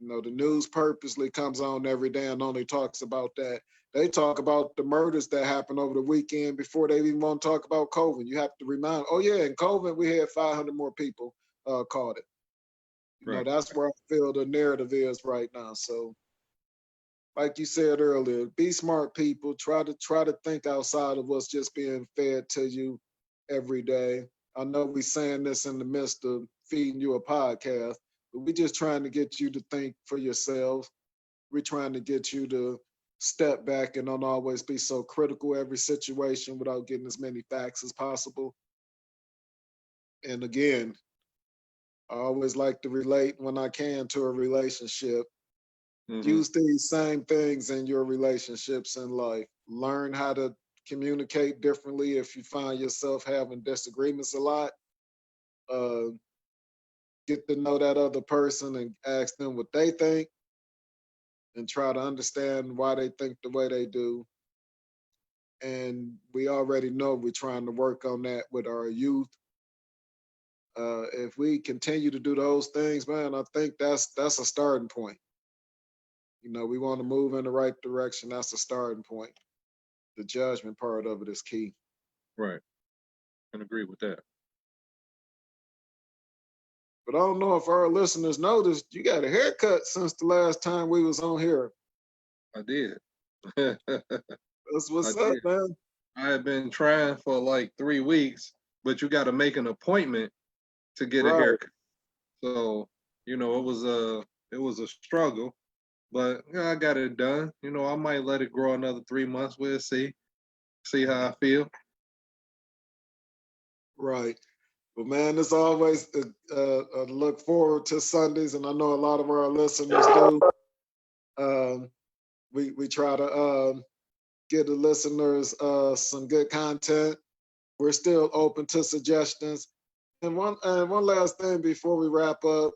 The news purposely comes on every day and only talks about that. They talk about the murders that happened over the weekend before they even want to talk about COVID. You have to remind, oh yeah, in COVID we had 500 more people caught it. That's where I feel the narrative is right now. So, like you said earlier, be smart people. Try to think outside of what's just being fed to you every day. I know we saying this in the midst of feeding you a podcast, but we just trying to get you to think for yourselves. We're trying to get you to step back and don't always be so critical every situation without getting as many facts as possible. And again, I always like to relate when I can to a relationship. Use these same things in your relationships in life. Learn how to communicate differently if you find yourself having disagreements a lot. Get to know that other person and ask them what they think and try to understand why they think the way they do. And we already know we're trying to work on that with our youth. If we continue to do those things, man, I think that's a starting point. We want to move in the right direction. That's a starting point. The judgment part of it is key. Right. I can agree with that. But I don't know if our listeners noticed, you got a haircut since the last time we was on here. I did. That's what's up, man. I have been trying for like 3 weeks, but you got to make an appointment to get a haircut. So, it was a struggle, but I got it done. I might let it grow another 3 months. We'll see how I feel. Right. But man, it's always a look forward to Sundays, and I know a lot of our listeners do. We try to give the listeners some good content. We're still open to suggestions. And one last thing before we wrap up,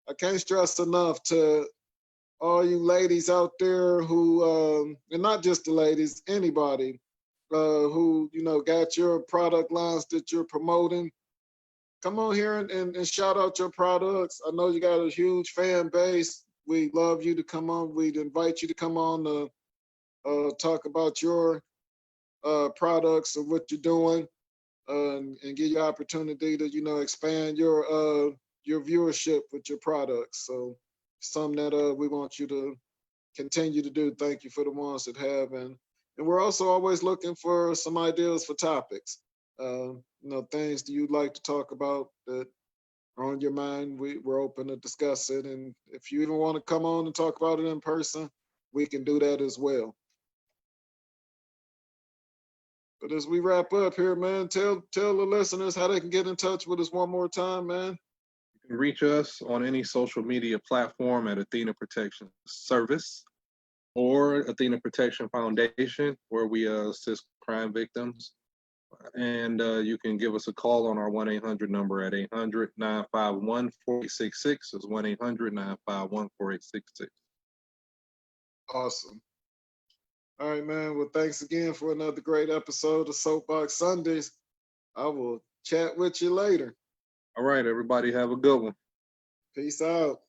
I can't stress enough to all you ladies out there who, and not just the ladies, anybody who got your product lines that you're promoting. come on here and shout out your products. I know you got a huge fan base. We love you to come on. We'd invite you to come on to talk about your products and what you're doing, and give you opportunity to, you know, expand your viewership with your products. So something that we want you to continue to do. Thank you for the ones that have, and we're also always looking for some ideas for topics. You know, things that you'd like to talk about that are on your mind. We're open to discuss it, and if you even want to come on and talk about it in person, we can do that as well. But as we wrap up here, man, tell the listeners how they can get in touch with us one more time, man. You can reach us on any social media platform at Athena Protection Service or Athena Protection Foundation, where we assist crime victims. And you can give us a call on our 1-800 number at 800-951-4866. It's 1-800-951-4866. Awesome. All right, man. Well, thanks again for another great episode of Soapbox Sundays. I will chat with you later. All right, everybody, have a good one. Peace out.